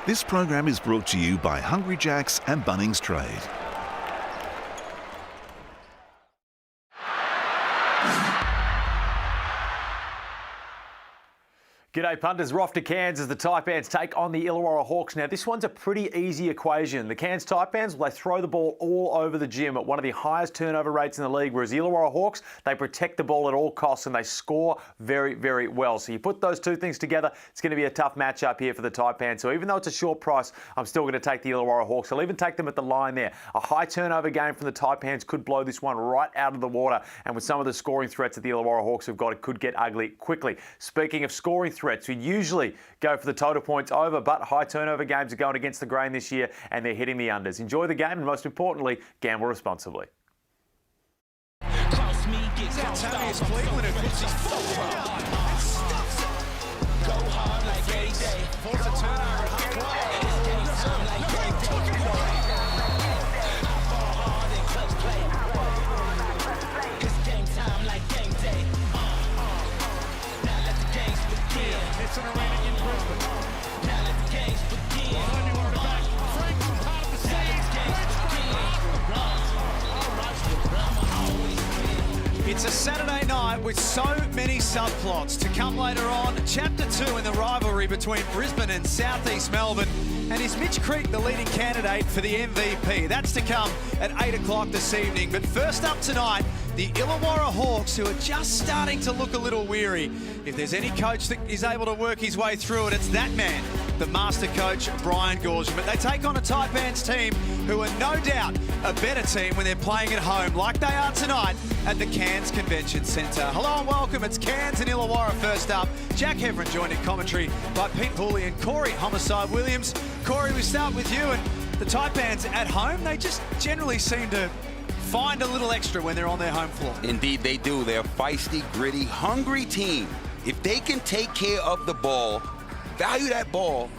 This program is brought to you by Hungry Jack's and Bunnings Trade. G'day punters, we're off to Cairns as the Taipans take on the Illawarra Hawks. Now this one's a pretty easy equation. The Cairns Taipans, they throw the ball all over the gym at one of the highest turnover rates in the league, whereas the Illawarra Hawks, they protect the ball at all costs and they score very, very well. So you put those two things together, it's going to be a tough matchup here for the Taipans. So even though it's a short price, I'm still going to take the Illawarra Hawks. I'll even take them at the line there. A high turnover game from the Taipans could blow this one right out of the water, and with some of the scoring threats that the Illawarra Hawks have got, it could get ugly quickly. Speaking of scoring threats, we usually go for the total points over, but high turnover games are going against the grain this year and they're hitting the unders. Enjoy the game and most importantly, gamble responsibly. It's an arena in Brisbane. Now let the games begin. Back. Frank's part of the stage. It's a Saturday night with so many subplots. To come later on, Chapter 2 in the rivalry between Brisbane and South East Melbourne. And is Mitch Creek the leading candidate for the MVP? That's to come at 8 o'clock this evening. But first up tonight, the Illawarra Hawks, who are just starting to look a little weary. If there's any coach that is able to work his way through it, it's that man, the master coach, Brian Goorjian. But they take on a Taipans team who are no doubt a better team when they're playing at home, like they are tonight at the Cairns Convention Centre. Hello and welcome. It's Cairns and Illawarra first up. Jack Heverin joined in commentary by Pete Pooley and Corey Homicide Williams. Corey, we start with you. And the Taipans at home, they just generally seem to find a little extra when they're on their home floor. Indeed they do. They're a feisty, gritty, hungry team. If they can take care of the ball, value that ball,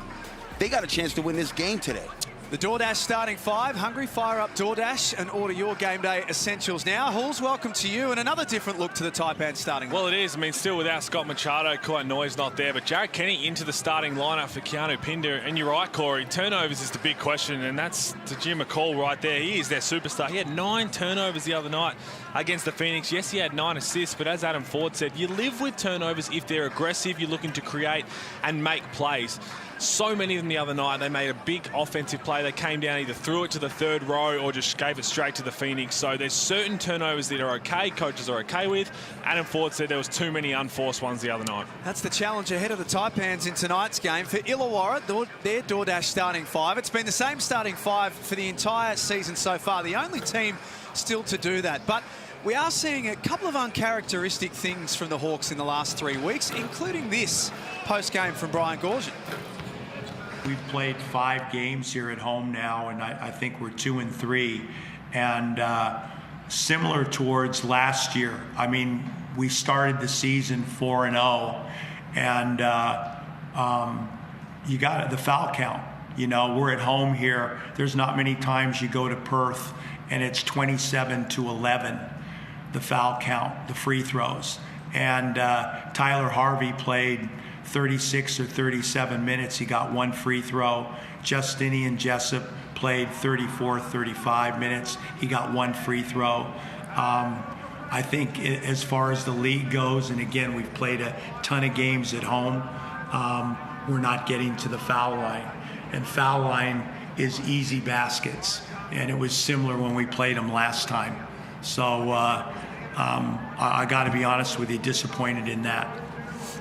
they got a chance to win this game today. The DoorDash starting five. Hungry, fire up DoorDash and order your game day essentials now. Halls, welcome to you, and another different look to the Taipans starting lineup. Well, it is. I mean, still without Scott Machado, quite noise not there, but Jared Kenny into the starting lineup for Keanu Pinder. And you're right, Corey, turnovers is the big question, and that's to Jim McCall right there. He is their superstar. He had 9 turnovers the other night against the Phoenix. Yes, he had 9 assists, but as Adam Ford said, you live with turnovers if they're aggressive, you're looking to create and make plays. So many of them the other night, they made a big offensive play. They came down, either threw it to the third row or just gave it straight to the Phoenix. So there's certain turnovers that are okay, coaches are okay with. Adam Ford said there was too many unforced ones the other night. That's the challenge ahead of the Taipans in tonight's game. For Illawarra, their DoorDash starting five. It's been the same starting five for the entire season so far. The only team still to do that. But we are seeing a couple of uncharacteristic things from the Hawks in the last 3 weeks, including this post-game from Brian Goorjian. We've played 5 games here at home now, and I think we're 2-3. And similar towards last year. I mean, we started the season 4-0, and you got the foul count. You know, we're at home here. There's not many times you go to Perth, and it's 27-11, the foul count, the free throws. And Tyler Harvey played 36 or 37 minutes. He got 1 free throw. Justinian Jessup played 34, 35 minutes. He got 1 free throw. I think as far as the league goes, and again, we've played a ton of games at home, we're not getting to the foul line. And foul line is easy baskets. And it was similar when we played them last time. So I got to be honest with you, disappointed in that.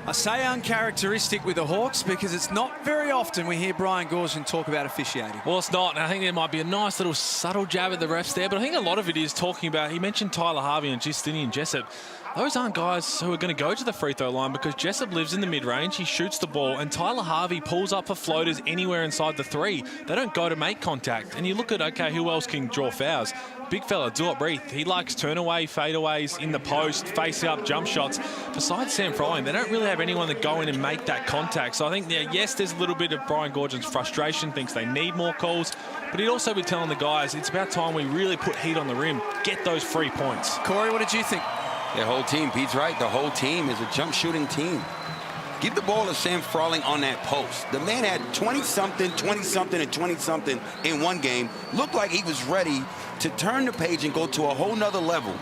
I say uncharacteristic with the Hawks because it's not very often we hear Brian Goorjian talk about officiating. Well, it's not, and I think there might be a nice little subtle jab at the refs there, but I think a lot of it is talking about, he mentioned Tyler Harvey and Justinian Jessup. Those aren't guys who are going to go to the free throw line because Jessup lives in the mid-range, he shoots the ball, and Tyler Harvey pulls up for floaters anywhere inside the 3. They don't go to make contact. And you look at, okay, who else can draw fouls? Big fella, Duop Breath. He likes turn-away, fadeaways, in the post, face-up, jump shots. Besides Sam Frying, they don't really have anyone that go in and make that contact. So I think, yeah, yes, there's a little bit of Brian Goorjian's frustration, thinks they need more calls, but he'd also be telling the guys, it's about time we really put heat on the rim, get those free points. Corey, what did you think? The whole team, Pete's right, the whole team is a jump shooting team. Give the ball to Sam Froling on that post. The man had 20-something, 20-something, and 20-something in one game. Looked like he was ready to turn the page and go to a whole nother level.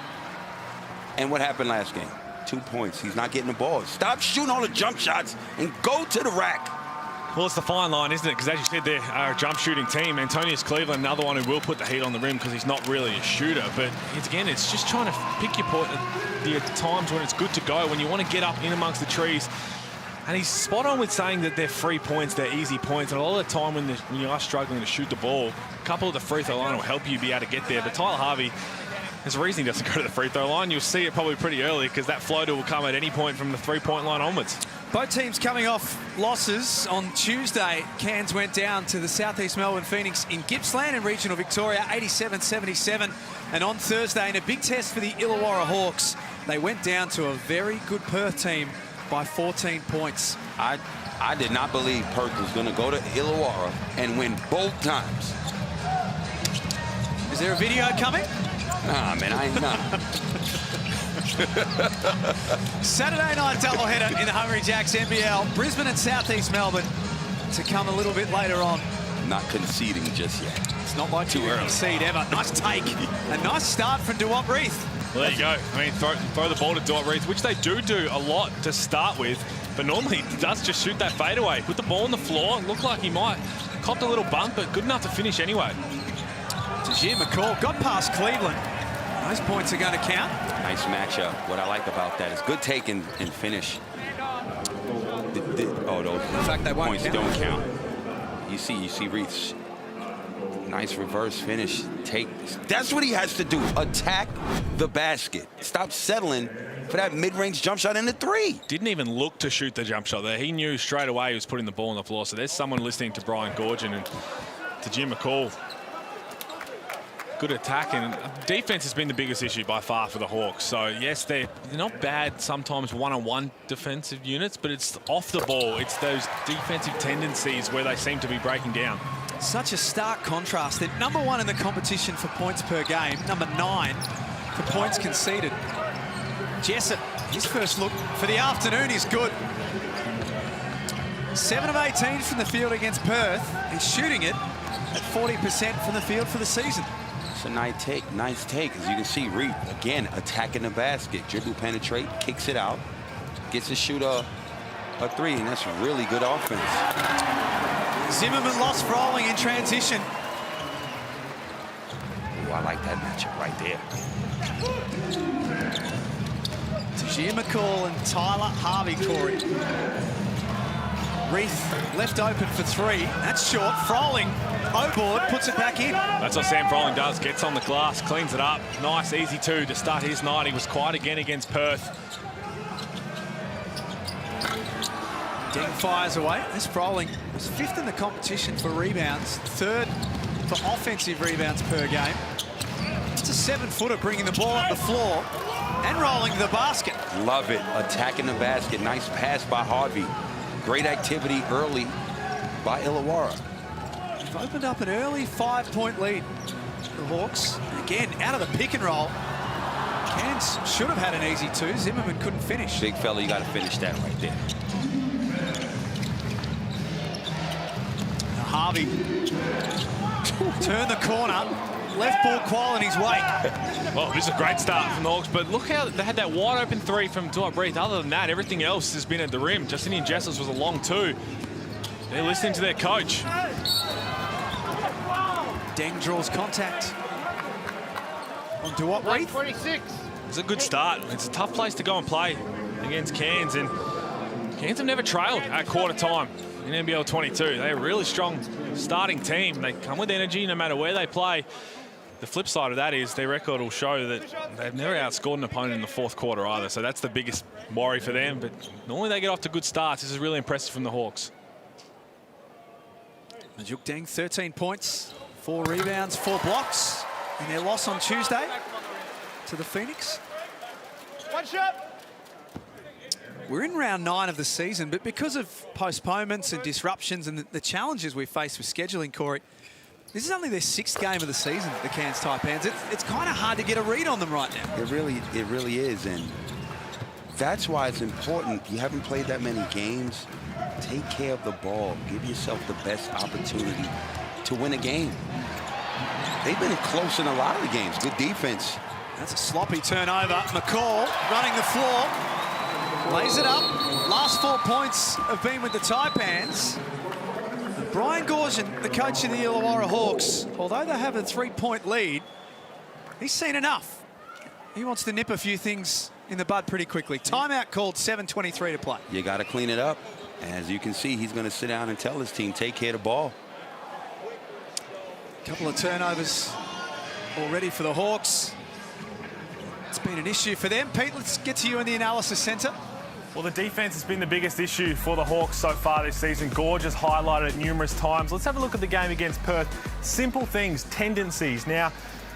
And what happened last game? 2 points. He's not getting the ball. Stop shooting all the jump shots and go to the rack. Well, it's the fine line, isn't it? Because as you said, they're a jump shooting team. Antonius Cleveland, another one who will put the heat on the rim because he's not really a shooter. But again, it's just trying to pick your point at the times when it's good to go, when you want to get up in amongst the trees. And he's spot on with saying that they're free points, they're easy points. And a lot of the time when you are struggling to shoot the ball, a couple of the free throw line will help you be able to get there. But Tyler Harvey, there's a reason he doesn't go to the free throw line. You'll see it probably pretty early because that floater will come at any point from the three-point line onwards. Both teams coming off losses. On Tuesday, Cairns went down to the Southeast Melbourne Phoenix in Gippsland in regional Victoria, 87-77. And on Thursday, in a big test for the Illawarra Hawks, they went down to a very good Perth team by 14 points. I did not believe Perth was going to go to Illawarra and win both times. Is there a video coming? Nah, man, I ain't not. Saturday night doubleheader in the Hungry Jacks NBL. Brisbane and Southeast Melbourne to come a little bit later on. Not conceding just yet. It's not like too early concede ever. Nice take. A nice start from Duop Reith. Well, there you go. I mean, throw the ball to Duop Reith, which they do a lot to start with. But normally he does just shoot that fadeaway. Put the ball on the floor. Looked like he might. Copped a little bump, but good enough to finish anyway. Tajir McCall got past Cleveland. Those points are going to count. Nice matchup. What I like about that is good take and finish. Those fact, they won't points count. don't count. You see Reith's nice reverse finish. That's what he has to do. Attack the basket. Stop settling for that mid-range jump shot in the three. Didn't even look to shoot the jump shot there. He knew straight away he was putting the ball on the floor. So there's someone listening to Brian Gorgon and to Jim McCall. Good attack, and defense has been the biggest issue by far for the Hawks. So yes, they're not bad sometimes one-on-one defensive units, but it's off the ball. It's those defensive tendencies where they seem to be breaking down. Such a stark contrast. They're #1 in the competition for points per game, #9 for points conceded. Jessup, his first look for the afternoon is good. 7 of 18 from the field against Perth. He's shooting it at 40% from the field for the season. It's a nice take. As you can see, Reith, again, attacking the basket. Dribble penetrate, kicks it out, gets to shoot a three, and that's really good offense. Zimmerman lost Froling in transition. Ooh, I like that matchup right there. Tajir McCall and Tyler Harvey, Corey. Reith left open for three. That's short. Froling, O-board, puts it back in. That's what Sam Froling does. Gets on the glass, cleans it up. Nice, easy two to start his night. He was quiet again against Perth. Deng fires away. This Froling was 5th in the competition for rebounds, 3rd for offensive rebounds per game. It's a 7-footer bringing the ball up the floor and rolling to the basket. Love it. Attacking the basket. Nice pass by Harvey. Great activity early by Illawarra. They've opened up an early 5-point lead. The Hawks, again, out of the pick and roll. Cairns should have had an easy two. Zimmerman couldn't finish. Big fella, you got to finish that right there. Harvey turned the corner. Left ball quality his way. Well, this is a great start from the Hawks, but look how they had that wide open three from Duop Reith. Other than that, everything else has been at the rim. Justinian Jessels was a long two. They're listening to their coach. Deng draws contact on Duop Reith. It's a good start. It's a tough place to go and play against Cairns, and Cairns have never trailed at quarter time in NBL22. They're a really strong starting team. They come with energy no matter where they play. The flip side of that is their record will show that they've never outscored an opponent in the 4th quarter either. So that's the biggest worry for them. But normally they get off to good starts. This is really impressive from the Hawks. Majuk Deng, 13 points, 4 rebounds, 4 blocks in their loss on Tuesday to the Phoenix. One shot. We're in round 9 of the season, but because of postponements and disruptions and the challenges we face with scheduling, Corey, this is only their 6th game of the season, the Cairns Taipans. It's kind of hard to get a read on them right now. It really is. And that's why it's important. You haven't played that many games. Take care of the ball. Give yourself the best opportunity to win a game. They've been close in a lot of the games. Good defense. That's a sloppy turnover. McCall running the floor. Lays it up. Last 4 points have been with the Taipans. Brian Goorjian, the coach of the Illawarra Hawks, although they have a 3-point lead, he's seen enough. He wants to nip a few things in the bud pretty quickly. Timeout called, 7:23 to play. You got to clean it up. As you can see, he's going to sit down and tell his team, take care of the ball. Couple of turnovers already for the Hawks. It's been an issue for them. Pete, let's get to you in the analysis centre. Well, the defence has been the biggest issue for the Hawks so far this season. Gorge has highlighted it numerous times. Let's have a look at the game against Perth. Simple things, tendencies. Now,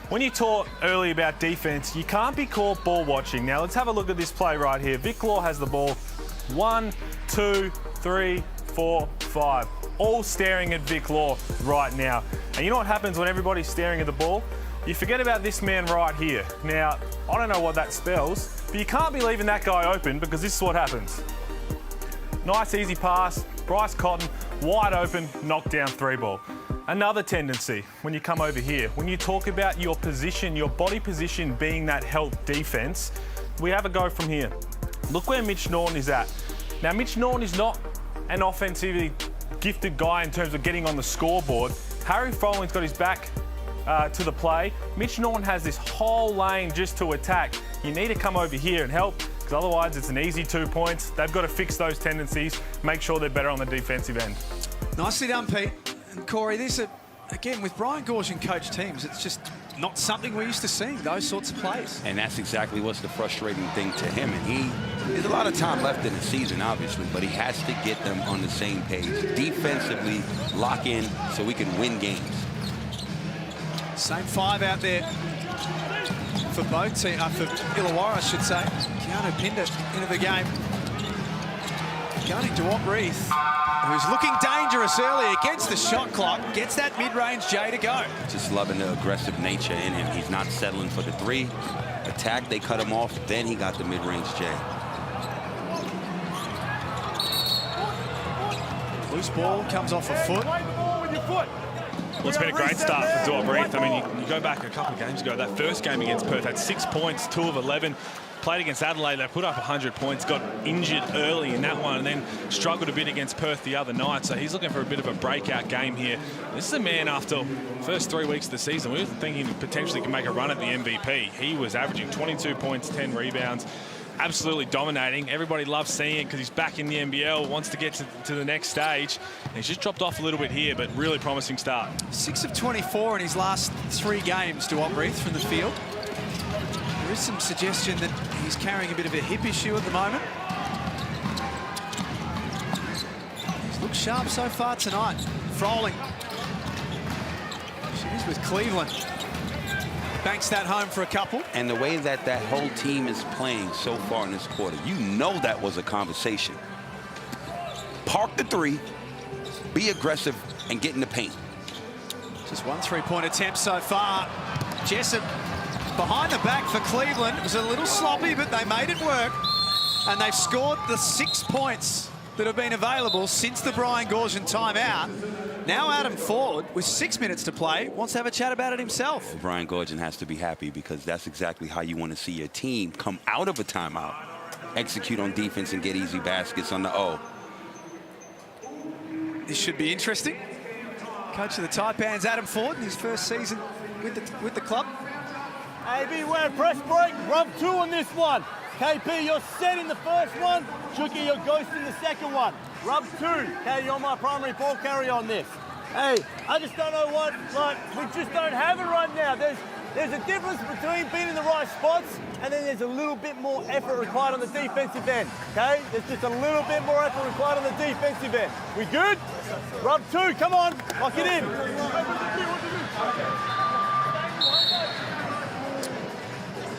when you talked earlier about defence, you can't be caught ball watching. Now, let's have a look at this play right here. Vic Law has the ball. 1, 2, 3, 4, 5. All staring at Vic Law right now. And you know what happens when everybody's staring at the ball? You forget about this man right here. Now, I don't know what that spells, but you can't be leaving that guy open because this is what happens. Nice, easy pass. Bryce Cotton, wide open, knockdown 3-ball. Another tendency when you come over here, when you talk about your position, your body position being that help defence, we have a go from here. Look where Mitch Norton is at. Now, Mitch Norton is not an offensively gifted guy in terms of getting on the scoreboard. Harry Frolling's got his back to the play. Mitch Norton has this whole lane just to attack. You need to come over here and help, because otherwise it's an easy 2 points. They've got to fix those tendencies, make sure they're better on the defensive end. Nicely done, Pete. And Corey, this, again, with Brian Goorjian coach teams, it's just not something we're used to seeing, those sorts of plays. And that's exactly what's the frustrating thing to him. And there's a lot of time left in the season, obviously, but he has to get them on the same page. Defensively, lock in so we can win games. Same 5 out there for both teams, for Illawarra, I should say. Keanu Pinder into the game. Going to Duop Reith, who's looking dangerous early against the shot clock, gets that mid-range J to go. Just loving the aggressive nature in him. He's not settling for the 3. Attack, they cut him off, then he got the mid-range J. Loose ball comes off a foot. Well, it's been a great start for Duop Reith. I mean, you go back a couple of games ago, that first game against Perth had 6 points, 2 of 11. Played against Adelaide, they put up 100 points, got injured early in that one, and then struggled a bit against Perth the other night. So he's looking for a bit of a breakout game here. This is a man after the first 3 weeks of the season. We were thinking he potentially could make a run at the MVP. He was averaging 22 points, 10 rebounds. Absolutely dominating. Everybody loves seeing it because he's back in the NBL, wants to get to the next stage. And he's just dropped off a little bit here, but really promising start. 6 of 24 in his last 3 games, Duop Reith from the field. There is some suggestion that he's carrying a bit of a hip issue at the moment. He's looked sharp so far tonight. Froling. She's with Cleveland. Banks that home for a couple. And the way that that whole team is playing so far in this quarter, you know that was a conversation. Park the 3, be aggressive, and get in the paint. Just 1 3-point attempt so far. Jessup behind the back for Cleveland. It was a little sloppy, but they made it work. And they've scored the 6 points that have been available since the Brian Goorjian timeout. Now Adam Ford, with 6 minutes to play, wants to have a chat about it himself. Well, Brian Goorjian has to be happy because that's exactly how you want to see your team come out of a timeout, execute on defense, and get easy baskets on the O. This should be interesting. Coach of the Taipans, Adam Ford, in his first season with the club. Hey, beware, press break, rub 2 on this one. KP, you're set in the first one. Chucky, you're ghost in the second one. Rub 2. Okay, you're my primary ball carrier on this. Hey, I just don't know what, we just don't have it right now. There's a difference between being in the right spots and then there's a little bit more effort required on the defensive end, okay? There's just a little bit more effort required on the defensive end. We good? Rub 2, come on, lock it in.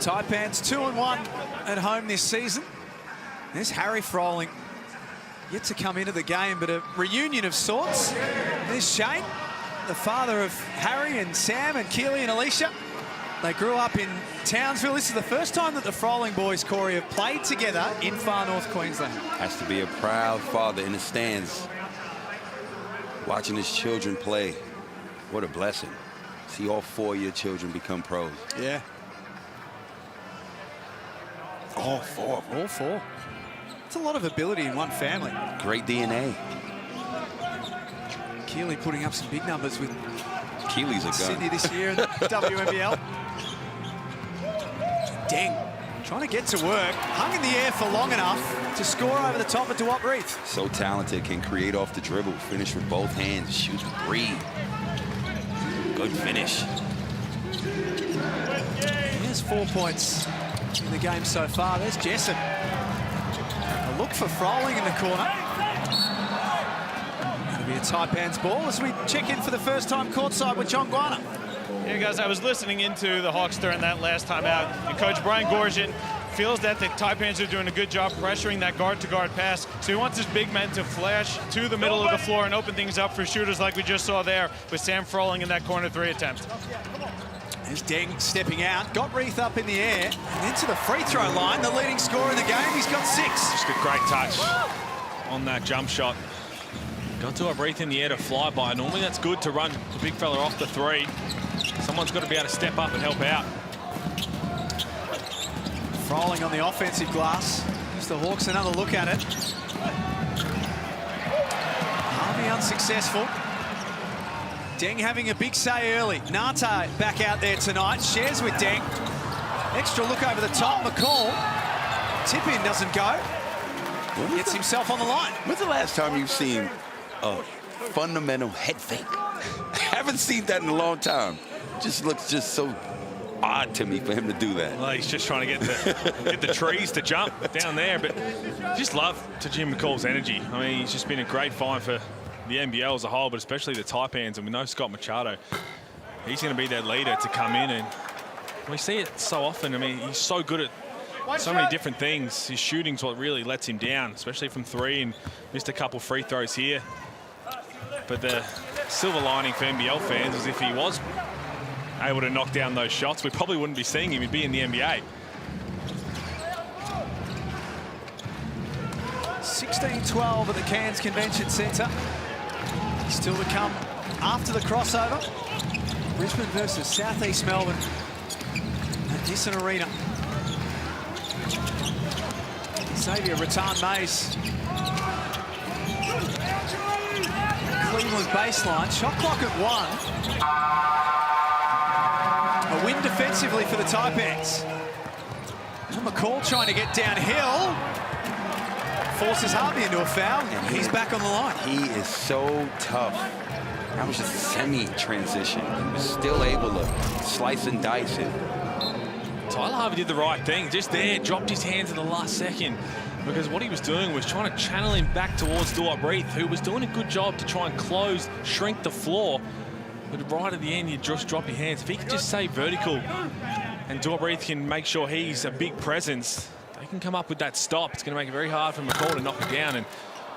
Taipans 2-1 at home this season. There's Harry Froling, yet to come into the game, but a reunion of sorts. There's Shane, the father of Harry and Sam and Keely and Alicia. They grew up in Townsville. This is the first time that the Froling boys, Corey, have played together in far north Queensland. Has to be a proud father in the stands, watching his children play. What a blessing. See all 4 of your children become pros. Yeah. All 4. All 4. It's a lot of ability in one family. Great DNA. Keeley putting up some big numbers with Keeley's a gun. Sydney this year in the WNBL. Deng trying to get to work. Hung in the air for long enough to score over the top of Duop Reith. So talented, can create off the dribble, finish with both hands, shoot, breathe. Good finish. Here's 4 points in the game so far. There's Jessup. A look for Froling in the corner. It'll be a Taipans ball as we check in for the first time courtside with John Guana. Yeah, guys, I was listening into the Hawks during that last time out, and Coach Brian Gorgian feels that the Taipans are doing a good job pressuring that guard-to-guard pass, so he wants his big men to flash to the middle of the floor and open things up for shooters like we just saw there with Sam Froling in that corner 3 attempt. There's Deng stepping out, got Reith up in the air, and into the free throw line, the leading scorer in the game. He's got 6. Just a great touch on that jump shot. Got to have Reith in the air to fly by. Normally that's good to run the big fella off the 3. Someone's got to be able to step up and help out. Froling on the offensive glass. Gives the Hawks another look at it. Harvey unsuccessful. Deng having a big say early. Nate back out there tonight. Shares with Deng. Extra look over the top. McCall. Tip-in doesn't go. Gets himself on the line. When's the last time you've seen a fundamental head fake? Haven't seen that in a long time. Just looks just so odd to me for him to do that. Well, he's just trying to get the trees to jump down there, but just love to Jim McCall's energy. I mean, he's just been a great find for the NBL as a whole, but especially the Taipans, and we know Scott Machado. He's going to be their leader to come in, and we see it so often. I mean, he's so good at so many different things. His shooting's what really lets him down, especially from 3, and missed a couple free throws here. But the silver lining for NBL fans is if he was able to knock down those shots, we probably wouldn't be seeing him. He'd be in the NBA. 16-12 at the Cairns Convention Centre. Still to come after the crossover. Brisbane versus Southeast Melbourne at Nissan Arena. Xavier Rattan-Mays. Cleveland baseline. Shot clock at 1. A win defensively for the Taipans. McCall trying to get downhill. Forces Harvey into a foul, and he's back on the line. He is so tough. That was just semi-transition. He was still able to slice and dice it. Tyler Harvey did the right thing. Just there, dropped his hands in the last second, because what he was doing was trying to channel him back towards Duop Reith, who was doing a good job to try and shrink the floor. But right at the end, you just drop your hands. If he could just stay vertical and Duop Reith can make sure he's a big presence, they can come up with that stop. It's going to make it very hard for McCall to knock it down. And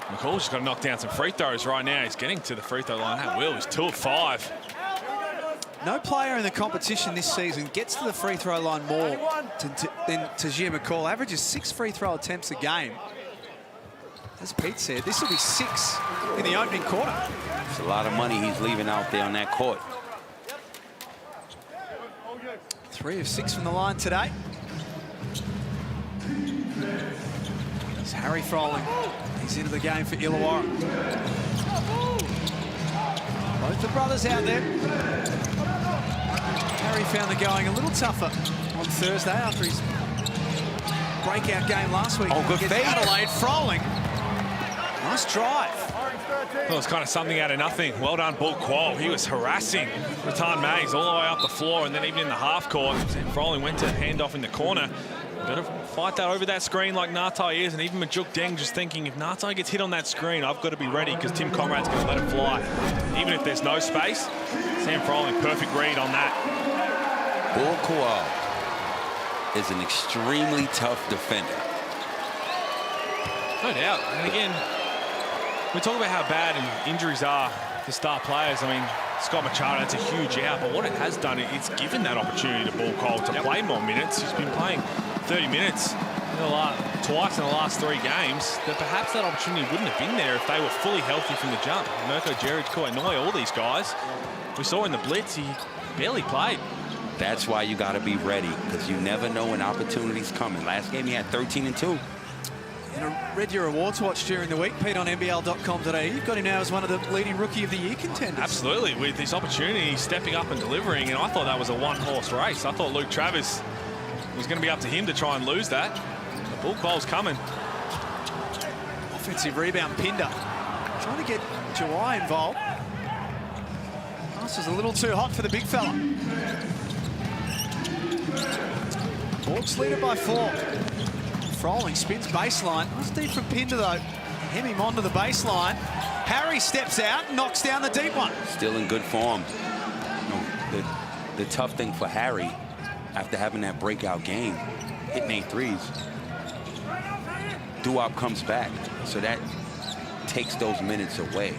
McCall's just got to knock down some free throws right now. He's getting to the free throw line at will. He's 2 of 5. No player in the competition this season gets to the free throw line more than Tajir McCall. Averages 6 free throw attempts a game. As Pete said, this will be 6 in the opening quarter. It's a lot of money he's leaving out there on that court. 3 of 6 from the line today. It's Harry Froling. He's into the game for Illawarra. Both the brothers out there. Harry found the going a little tougher on Thursday after his breakout game last week. Oh, good fade. Adelaide. Froling. Nice drive. Well, it was kind of something out of nothing. Well done, Bull Qual. He was harassing Rattan-Mays all the way up the floor, and then even in the half court, Froling went to hand off in the corner. Better fight that over that screen like Nate is, and even Majuk Deng just thinking, if Nate gets hit on that screen, I've got to be ready because Tim Conrad's going to let it fly. Even if there's no space, Sam Froling, perfect read on that. Bull Qual is an extremely tough defender. No doubt. And again, we talk about how bad injuries are to star players. I mean, Scott Machado, that's a huge out, but what it has done, it's given that opportunity to Ball Cole to play more minutes. He's been playing 30 minutes twice in the last 3 games. That perhaps that opportunity wouldn't have been there if they were fully healthy from the jump. Mirko Jeric, Koinoi, all these guys. We saw in the Blitz, he barely played. That's why you got to be ready, because you never know when opportunity's coming. Last game he had 13 and 2. And I read your awards watch during the week, Pete, on NBL.com.au. You've got him now as one of the leading Rookie of the Year contenders. Absolutely, with this opportunity, stepping up and delivering, and I thought that was a one-horse race. I thought Luke Travis was going to be up to him to try and lose that. The Ball Cole's coming. Offensive rebound, Pinder. Trying to get Jawai involved. Pass was a little too hot for the big fella. Hawks lead it by 4. Froling spins baseline. Nice deep from Pinder, though. Hem him onto the baseline. Harry steps out and knocks down the deep one. Still in good form. You know, the tough thing for Harry, after having that breakout game, hitting 8 threes, Duop comes back, so that takes those minutes away.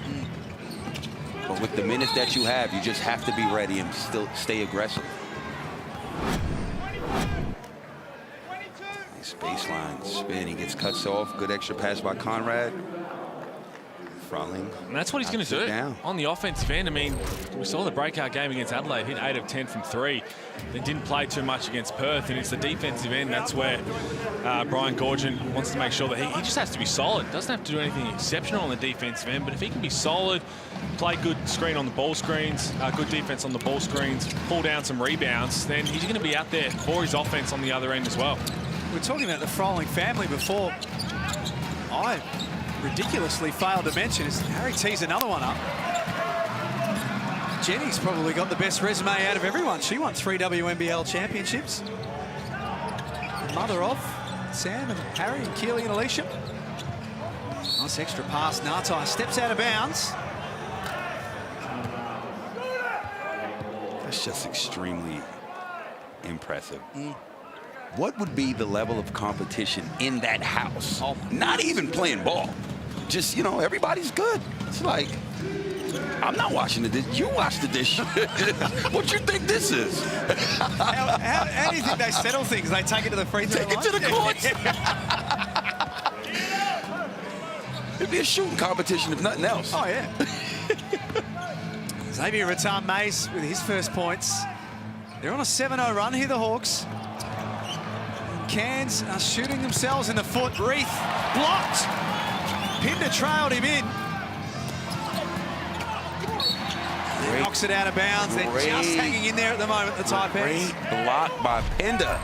But with the minutes that you have, you just have to be ready and still stay aggressive. Nice baseline spin. He gets cuts off. Good extra pass by Conrad. Froling. And that's what he's going to do on the offensive end. I mean, we saw the breakout game against Adelaide, hit 8 of 10 from 3. They didn't play too much against Perth, and it's the defensive end. That's where Brian Goorjian wants to make sure that he just has to be solid. Doesn't have to do anything exceptional on the defensive end, but if he can be solid, play good screen on the ball screens, good defense on the ball screens, pull down some rebounds, then he's going to be out there for his offense on the other end as well. We were talking about the Froling family before. I ridiculously failed to mention is Harry tees another one up. Jenny's probably got the best resume out of everyone. She won 3 WNBL championships. The mother of Sam and Harry and Keely and Alicia. Nice extra pass. Nartai steps out of bounds. That's just extremely impressive. What would be the level of competition in that house? Not even playing ball. Just, you know, everybody's good. It's like, I'm not washing the dish. You wash the dish. What you think this is? How do you think they settle things? They take it to the free throw line? Take it to the courts. It'd be a shooting competition if nothing else. Oh, yeah. Xavier Rattan-Mays with his first points. They're on a 7-0 run here, the Hawks. Cairns are shooting themselves in the foot. Reith blocked. Pinder trailed him in. He knocks it out of bounds. They're just hanging in there at the moment, the Taipans. Great block by Pinder.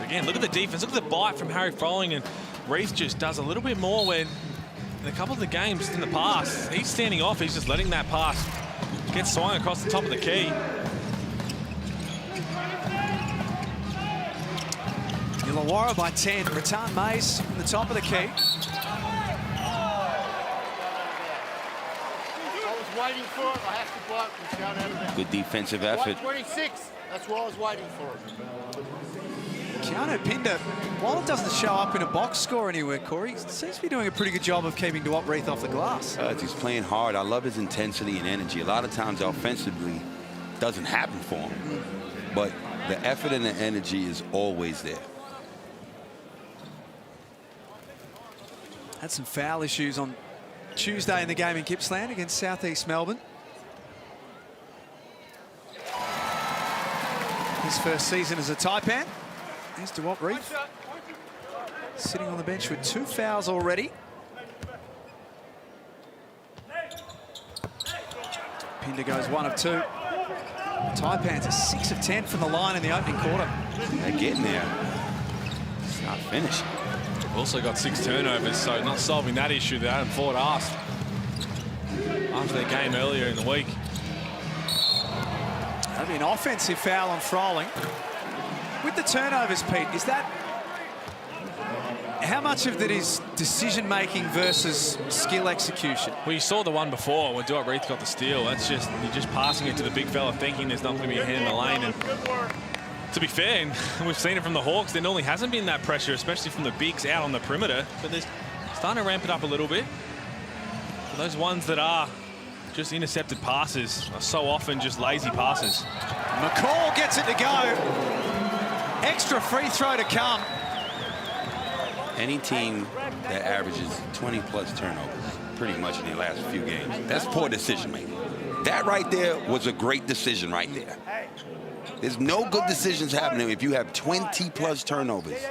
Again, look at the defense. Look at the bite from Harry Froling, and Reith just does a little bit more when in a couple of the games in the past, he's standing off. He's just letting that pass get swung across the top of the key. Illawarra by 10. Rattan-Mays from the top of the key. I was waiting for it. I have to block. It's going out of bounds. Good defensive effort. 26. That's what I was waiting for. Keanu Pinder, while it doesn't show up in a box score anywhere, Corey, seems to be doing a pretty good job of keeping Duop Reith off the glass. He's playing hard. I love his intensity and energy. A lot of times offensively doesn't happen for him. But the effort and the energy is always there. Had some foul issues on Tuesday in the game in Gippsland against Southeast Melbourne. His first season as a Taipan. Here's Duop Reith. Sitting on the bench with 2 fouls already. Pinder goes 1 of 2. Taipans are 6 of 10 from the line in the opening quarter. They're getting there. It's not finishing. Also got 6 turnovers, so not solving that issue that Adam Ford asked after their game earlier in the week. That'd be an offensive foul on Froling. With the turnovers, Pete, is that... How much of that is decision-making versus skill execution? Well, you saw the one before when Duop Reith got the steal. That's just, you're just passing it to the big fella thinking there's not going to be a hand in the lane. And to be fair, and we've seen it from the Hawks, there normally hasn't been that pressure, especially from the bigs out on the perimeter. But they're starting to ramp it up a little bit. For those ones that are just intercepted passes are so often just lazy passes. McCall gets it to go. Extra free throw to come. Any team that averages 20+ turnovers pretty much in their last few games, that's poor decision making. That right there was a great decision right there. There's no good decisions happening if you have 20+ turnovers.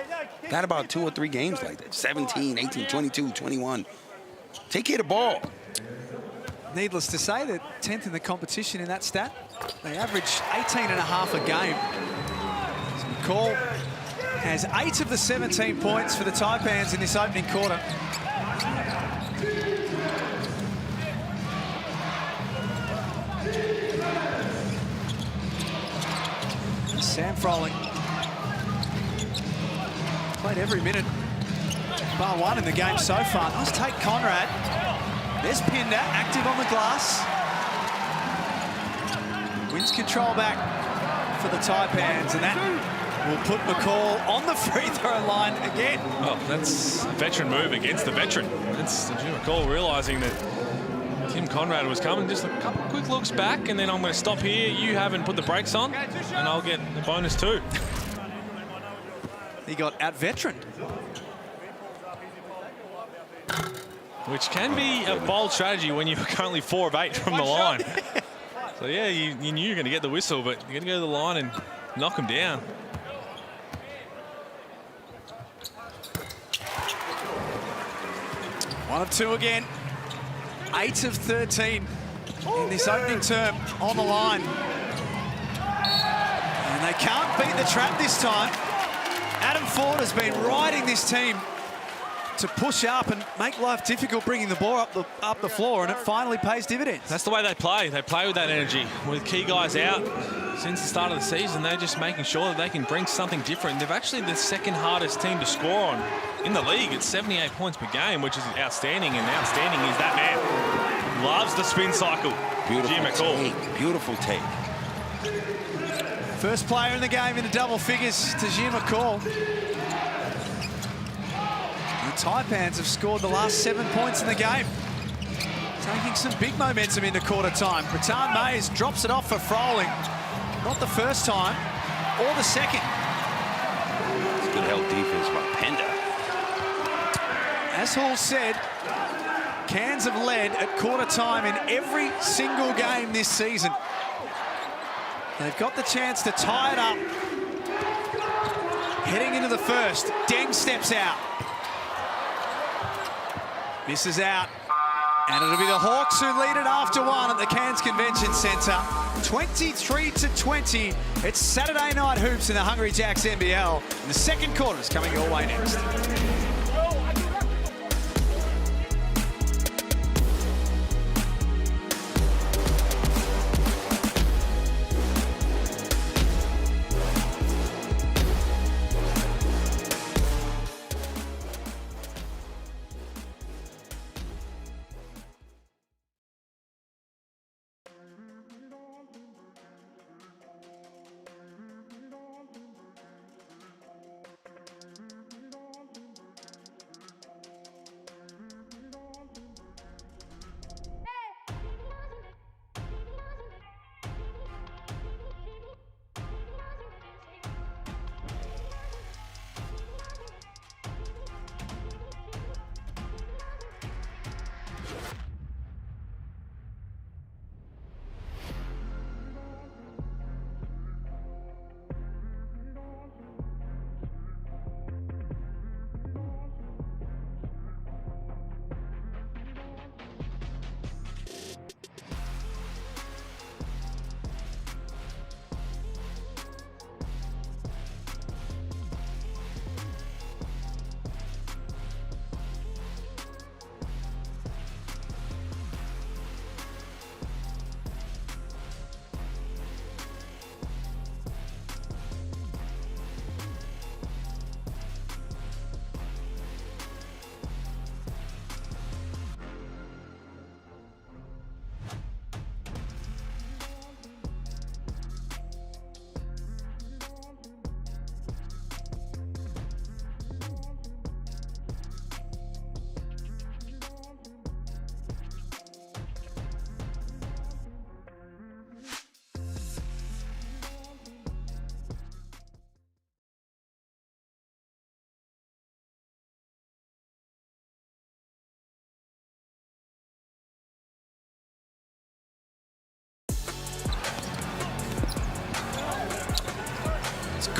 Got about 2 or 3 games like that. 17, 18, 22, 21. Take care of the ball. Needless to say, they're 10th in the competition in that stat. They average 18.5 a game. So McCall has 8 of the 17 points for the Taipans in this opening quarter. Sam Froling played every minute, bar one in the game so far. Nice take, Conrad. There's Pinder, active on the glass. Wins control back for the Taipans, and that will put McCall on the free throw line again. Well, that's a veteran move against the veteran. That's Jim McCall realising that Tim Conrad was coming. Just a couple quick looks back, and then I'm going to stop here. You haven't put the brakes on, and I'll get the bonus too. He got out-veteraned. Which can be a bold strategy when you're currently 4 of 8 from the line. So yeah, you knew you were going to get the whistle, but you're going to go to the line and knock him down. One of 2 again. 8 of 13 in this opening term on the line. And they can't beat the trap this time. Adam Ford has been riding this team to push up and make life difficult, bringing the ball up the floor, and it finally pays dividends. That's the way they play. They play with that energy. With key guys out since the start of the season, they're just making sure that they can bring something different. They've actually the second hardest team to score on in the league. It's 78 points per game, which is outstanding, and outstanding is that man. Loves the spin cycle. Beautiful Jim McCall. take. Beautiful take. First player in the game into double figures to Jim McCall. The Taipans have scored the last 7 points in the game. Taking some big momentum into quarter time. Breton Mays drops it off for Froling. Not the first time, or the second. It's good help defense by Pender. As Hall said, Cairns have led at quarter time in every single game this season. They've got the chance to tie it up. Heading into the first, Deng steps out. Misses out. And it'll be the Hawks who lead it after 1 at the Cairns Convention Centre. 23-20. It's Saturday night hoops in the Hungry Jacks NBL. And the second quarter is coming your way next.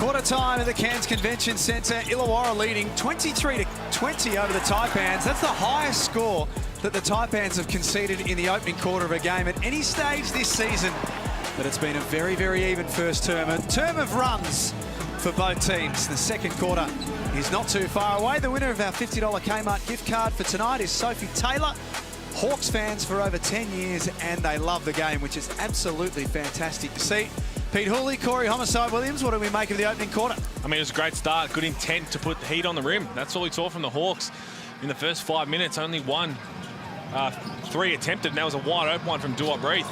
Quarter time at the Cairns Convention Centre. Illawarra leading 23-20 over the Taipans. That's the highest score that the Taipans have conceded in the opening quarter of a game at any stage this season. But it's been a very, very even first term. A term of runs for both teams. The second quarter is not too far away. The winner of our $50 Kmart gift card for tonight is Sophie Taylor. Hawks fans for over 10 years, and they love the game, which is absolutely fantastic to see. Pete Hooley, Corey Homicide Williams, what do we make of the opening quarter? I mean, it was a great start, good intent to put the heat on the rim. That's all we saw from the Hawks in the first 5 minutes. Only three attempted, and that was a wide open one from Duop Reith.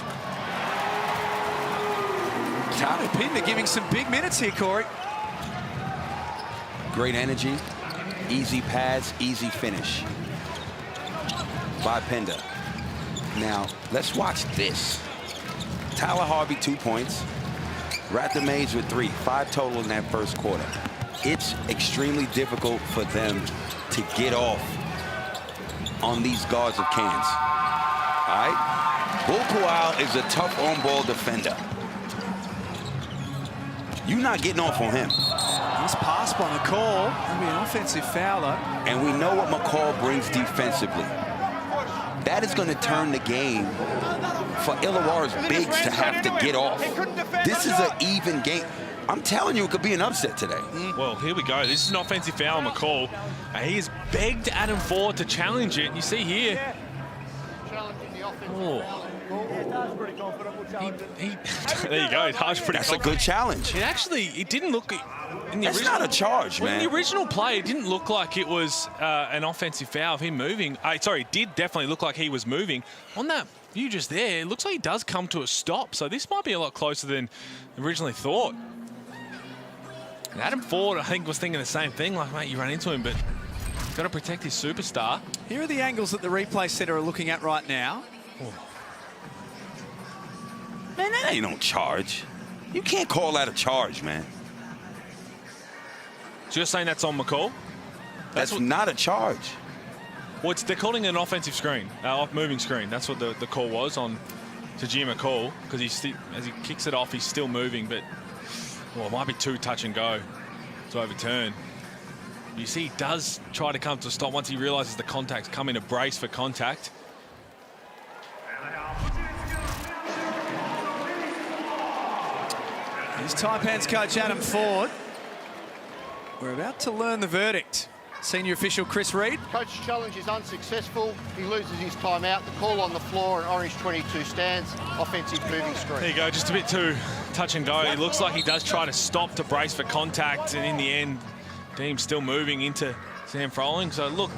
Tano Pinder giving some big minutes here, Corey. Great energy, easy pass, easy finish by Pinder. Now, let's watch this. Tyler Harvey, 2 points. Rather Mays with 3, 5 total in that first quarter. It's extremely difficult for them to get off on these guards of Cairns. All right? Bull is a tough on-ball defender. You're not getting off on him. Nice pass by McCall. That'll be an offensive foul, though. And we know what McCall brings defensively. That is going to turn the game for Illawarra's bigs to have to get off. This is an even game. I'm telling you, it could be an upset today. Well, here we go. This is an offensive foul on McCall. He has begged Adam Ford to challenge it. You see here. Oh. There you go. Harsh pretty That's a good challenge. It didn't look... That's not a charge, man. In the original play, it didn't look like it was an offensive foul of him moving. Sorry, it did definitely look like he was moving. On that view just there, it looks like he does come to a stop. So this might be a lot closer than originally thought. And Adam Ford, I think, was thinking the same thing. Like, mate, you run into him, but you've got to protect his superstar. Here are the angles that the replay center are looking at right now. Oh. Man, that ain't no charge. You can't call that a charge, man. So you're saying that's on McCall? That's not a charge. Well, they're calling it an offensive screen, off-moving screen. That's what the call was on Tajima McCall, because as he kicks it off, he's still moving, but well, it might be too touch and go to overturn. You see, he does try to come to a stop once he realizes the contact's coming to brace for contact. Here's Taipans coach Adam Ford. We're about to learn the verdict. Senior official Chris Reid. Coach's challenge is unsuccessful. He loses his timeout. The call on the floor, and Orange 22 stands. Offensive moving screen. There you go, just a bit too touch and go. It looks like he does try to stop to brace for contact, and in the end, team's still moving into Sam Froling. So look,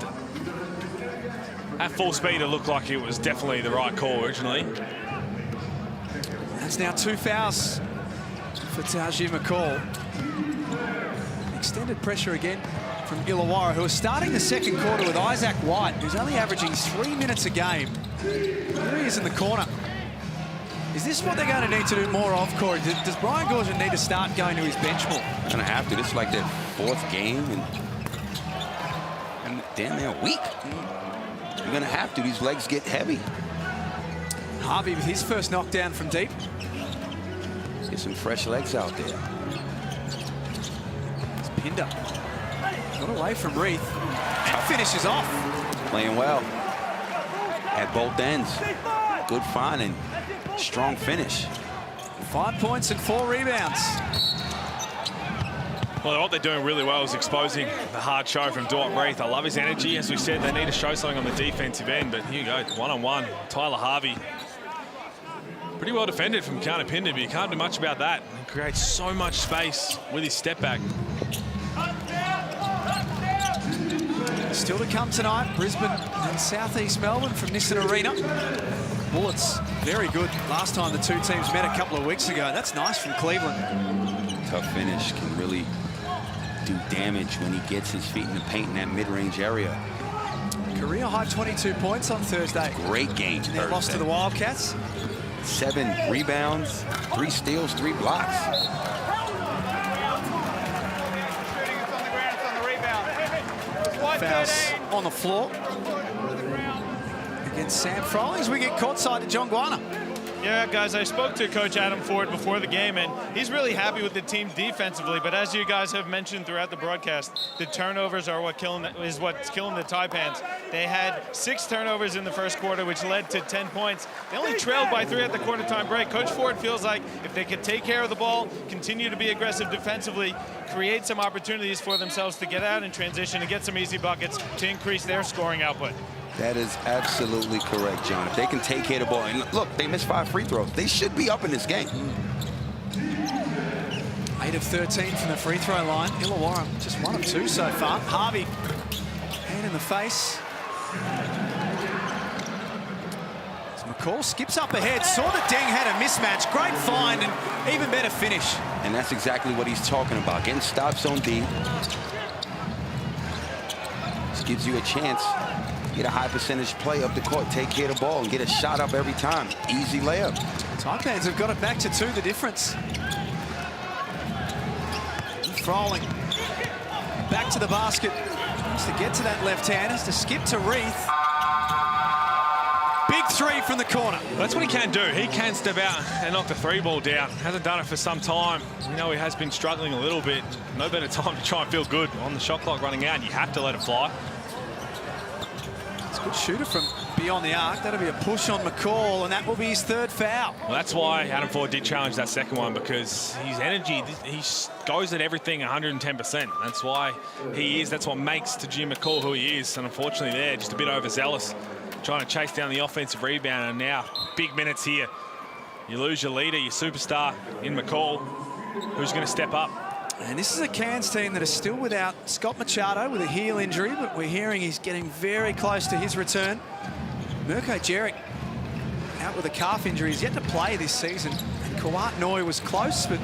at full speed, it looked like it was definitely the right call originally. That's now 2 fouls for Taji McCall. Extended pressure again from Illawarra, who are starting the second quarter with Isaac White, who's only averaging 3 minutes a game. There he is in the corner. Is this what they're going to need to do more of, Corey? Does Brian Goorjian need to start going to his bench more? Going to have to. This is like their 4th game, and damn near a week. You're going to have to. These legs get heavy. Harvey with his first knockdown from deep. Get some fresh legs out there. It's Pinder. Got away from Reith. And finishes off. Playing well. At both ends. Good find and strong finish. 5 points and 4 rebounds. Well, what they're doing really well is exposing the hard show from Duop Reith. I love his energy. As we said, they need to show something on the defensive end. But here you go, one-on-one. Tyler Harvey. Pretty well defended from Kana Pinder, but you can't do much about that. He creates so much space with his step back. Still to come tonight, Brisbane and Southeast Melbourne from Nissan Arena. Bullets, very good. Last time the two teams met a couple of weeks ago. That's nice from Cleveland. Tough finish, can really do damage when he gets his feet in the paint in that mid-range area. Career high 22 points on Thursday. Great game They lost to the Wildcats. 7 rebounds, 3 steals, 3 blocks. Fouls on the floor against Sam Froling as we get courtside to John Guana. Yeah, guys, I spoke to Coach Adam Ford before the game, and he's really happy with the team defensively. But as you guys have mentioned throughout the broadcast, the turnovers are what's killing the Taipans. They had 6 turnovers in the first quarter, which led to 10 points. They only trailed by 3 at the quarter-time break. Coach Ford feels like if they could take care of the ball, continue to be aggressive defensively, create some opportunities for themselves to get out in transition and get some easy buckets to increase their scoring output. That is absolutely correct, John. If they can take care of the ball, and look, they missed 5 free throws. They should be up in this game. 8 of 13 from the free throw line. Illawarra just 1 of 2 so far. Harvey, hand in the face. As McCall skips up ahead, saw that Deng had a mismatch. Great find and even better finish. And that's exactly what he's talking about. Getting stops on D. This gives you a chance. Get a high percentage play up the court, take care of the ball, and get a shot up every time. Easy layup. Taipans have got it back to 2, the difference. Froling back to the basket. Tries to get to that left-hander, to skip to Reith. Big 3 from the corner. That's what he can do. He can step out and knock the 3 ball down. Hasn't done it for some time. You know, he has been struggling a little bit. No better time to try and feel good on the shot clock running out. You have to let it fly. Good shooter from beyond the arc. That'll be a push on McCall, and that will be his 3rd foul. Well, that's why Adam Ford did challenge that second one, because his energy, he goes at everything 110%. That's why he is. That's what makes Tajim McCall who he is. And unfortunately there, just a bit overzealous, trying to chase down the offensive rebound. And now, big minutes here. You lose your leader, your superstar in McCall. Who's going to step up? And this is a Cairns team that is still without Scott Machado with a heel injury, but we're hearing he's getting very close to his return. Mirko Jeric out with a calf injury. He's yet to play this season. And Kawat Noi was close, but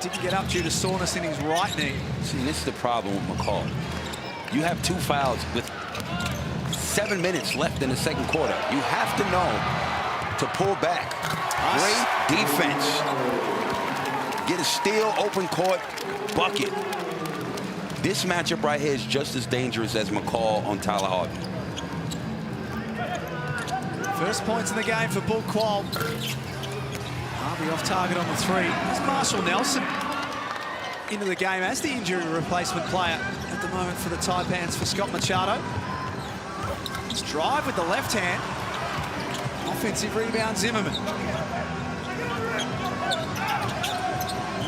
didn't get up due to soreness in his right knee. See, this is the problem with McCall. You have 2 fouls with 7 minutes left in the second quarter. You have to know to pull back. Great defense. Get a steal, open court, bucket. This matchup right here is just as dangerous as McCall on Tyler Harvey. First points in the game for Bull Qual. Harvey off target on the 3. There's Marshall Nelson into the game as the injury replacement player at the moment for the Taipans for Scott Machado. Let's drive with the left hand. Offensive rebound, Zimmerman.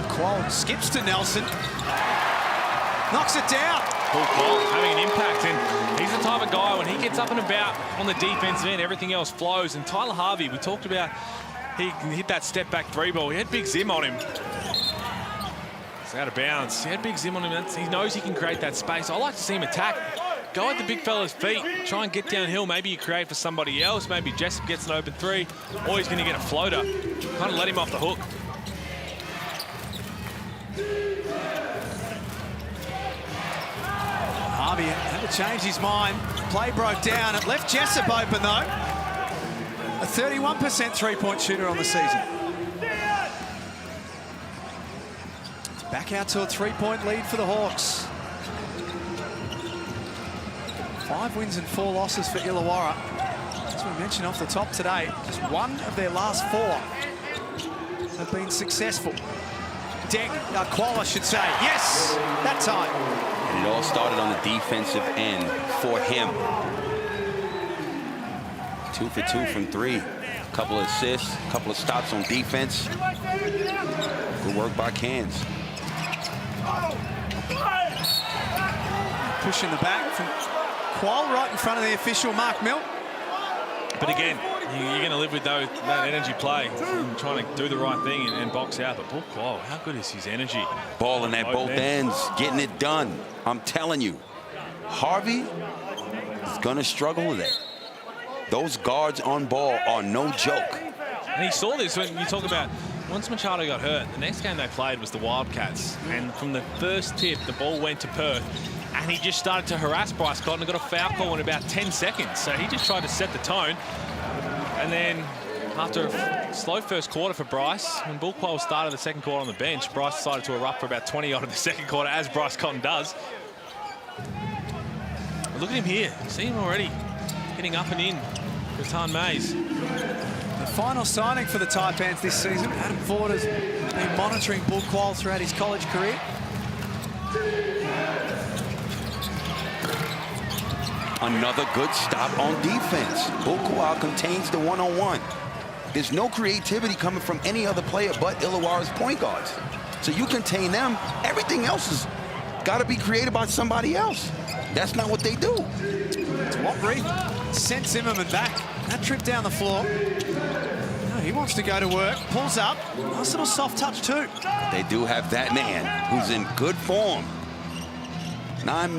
Qual skips to Nelson. Knocks it down. Bull Qual having an impact, and he's the type of guy, when he gets up and about on the defensive end, everything else flows. And Tyler Harvey, we talked about, he hit that step back 3 ball. He had big Zim on him. It's out of bounds. He had big Zim on him. He knows he can create that space. I like to see him attack. Go at the big fella's feet. Try and get downhill. Maybe you create for somebody else. Maybe Jessup gets an open 3, or he's going to get a floater. Kind of let him off the hook. Harvey had to change his mind. Play broke down. It left Jessup open, though. A 31% three-point shooter on the season. It's back out to a 3-point lead for the Hawks. 5 wins and 4 losses for Illawarra. As we mentioned off the top today, just 1 of their last 4 have been successful. Qual, I should say. Yes, that time. And it all started on the defensive end for him. 2 for 2 from 3. A couple of assists, a couple of stops on defense. Good work by Cairns. Push in the back from Qual right in front of the official, Mark Mill. But again, you're going to live with that energy play, trying to do the right thing and box out. But Bull Qual, how good is his energy? Balling at both ends, getting it done. I'm telling you, Harvey is going to struggle with it. Those guards on ball are no joke. And he saw this when you talk about, once Machado got hurt, the next game they played was the Wildcats. And from the first tip, the ball went to Perth. And he just started to harass Bryce Cotton and got a foul call in about 10 seconds. So he just tried to set the tone. And then after a slow first quarter for Bryce, when Bull Qual started the second quarter on the bench, Bryce decided to erupt for about 20-odd in the second quarter, as Bryce Cotton does. But look at him here. See him already getting up and in for Tan Mays. The final signing for the Taipans this season. Adam Ford has been monitoring bull qual throughout his college career. Another good stop on defense. Bull qual contains the one-on-one. There's no creativity coming from any other player but Illawarra's point guards. So you contain them, everything else has got to be created by somebody else. That's not what they do. Wapri sent Zimmerman back. That trip down the floor. No, he wants to go to work. Pulls up. Nice little soft touch too. They do have that man who's in good form. 9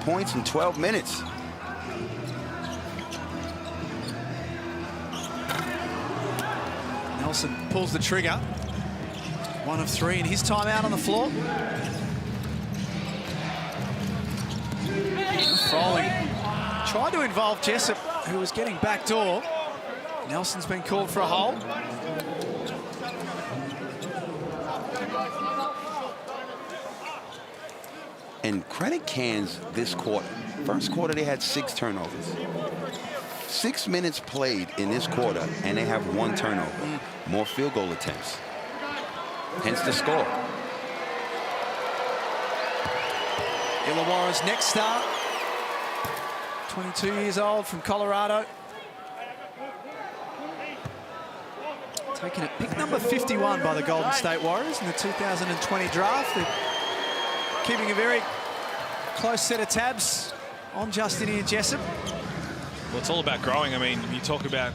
points in 12 minutes. Nelson pulls the trigger. 1 of 3 in his time out on the floor. Froling tried to involve Jessup, who was getting backdoor. Nelson's been called for a hold. And credit Cairns this quarter. First quarter, they had 6 turnovers. 6 minutes played in this quarter, and they have 1 turnover. More field goal attempts. Hence the score. Illawarra's next star, 22 years old from Colorado. Taken at pick number 51 by the Golden State Warriors in the 2020 draft. They're keeping a very close set of tabs on Justinian Jessup. Well, it's all about growing. I mean, you talk about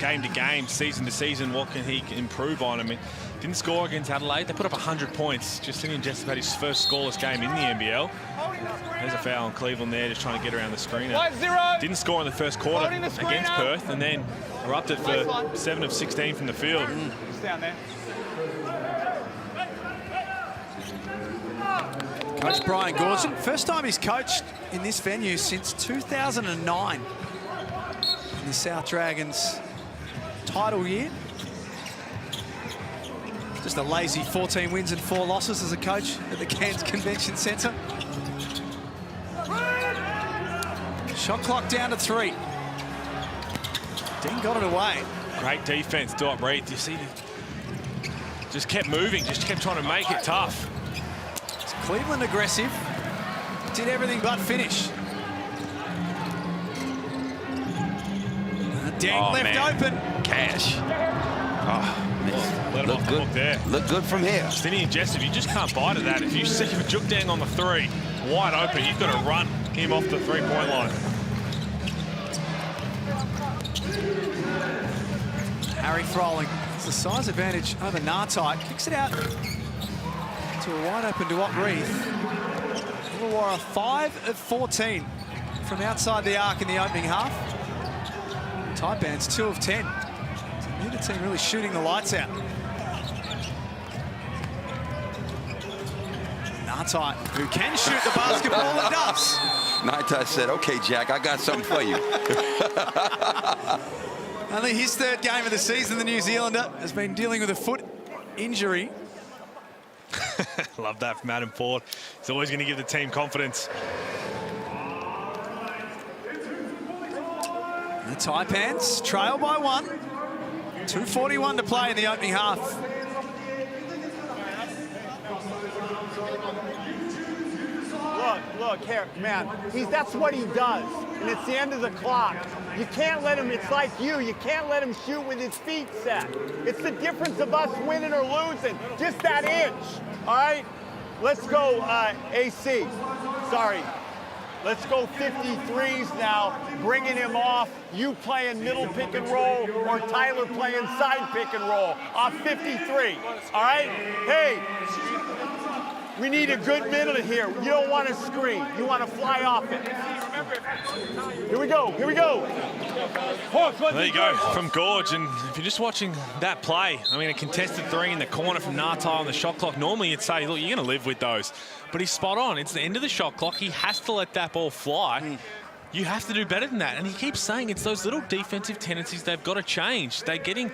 game to game, season to season, what can he improve on? I mean, didn't score against Adelaide. They put up 100 points. Justinian Jessup had his first scoreless game in the NBL. There's a foul on Cleveland there, just trying to get around the screener. Didn't score in the first quarter against Perth, and then erupted for 7 of 16 from the field. Down there. Coach Brian Gorson, first time he's coached in this venue since 2009 in the South Dragons title year. Just a lazy 14 wins and 4 losses as a coach at the Cairns Convention Centre. Shot clock down to 3. Dean got it away. Great defense, Dwight Reed. You see, just kept moving, just kept trying to make it tough. It's Cleveland aggressive. Did everything but finish. Dean left open. Cash. Let him off the hook there. Look good from here. Justinian Jessup, you just can't bite at that. If you see Juk on the 3, wide open, you've got to run him off the 3-point line. Harry Froling, it's the size advantage over Nartai. Kicks it out to a wide open Duop Reith. Illawarra 5 of 14 from outside the arc in the opening half. Taipans 2 of 10. Neither team really shooting the lights out. Nartai, who can shoot the basketball and does. Nartai said, okay, Jack, I got something for you. Only his 3rd game of the season, the New Zealander has been dealing with a foot injury. Love that from Adam Ford. He's always going to give the team confidence. The Taipans trail by 1. 2:41 to play in the opening half. Look here, man. That's what he does, and it's the end of the clock. You can't let him. It's like you can't let him shoot with his feet set. It's the difference of us winning or losing. Just that inch. All right. Let's go, AC. Sorry. Let's go 53s now, bringing him off. You playing middle pick and roll, or Tyler playing side pick and roll off 53. All right? Hey, we need a good minute here. You don't want to screen. You want to fly off it. Here we go. Here we go. There you go, from Gorge. And if you're just watching that play, I mean, a contested 3 in the corner from Nartai on the shot clock. Normally you'd say, look, you're going to live with those. But he's spot on. It's the end of the shot clock. He has to let that ball fly. You have to do better than that. And he keeps saying it's those little defensive tendencies they've got to change. They're getting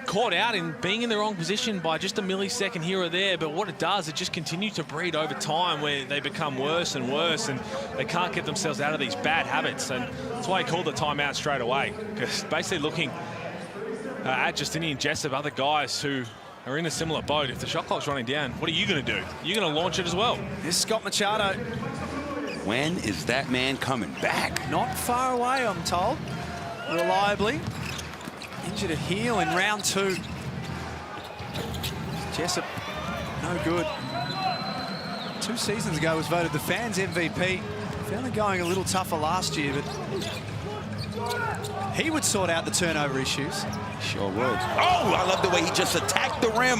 caught out in being in the wrong position by just a millisecond here or there, but what it does, it just continues to breed over time where they become worse and worse and they can't get themselves out of these bad habits. And that's why he called the timeout straight away, because basically looking at Justinian Jessup, other guys who are in a similar boat. If the shot clock's running down, what are you going to do? You're going to launch it as well. Here's Scott Machado. When is that man coming back? Not far away, I'm told. Reliably. Injured a heel in round 2. Jessup, no good. 2 seasons ago was voted the fans MVP. Found it going a little tougher last year, but he would sort out the turnover issues. Sure would. Oh, I love the way he just attacked the rim.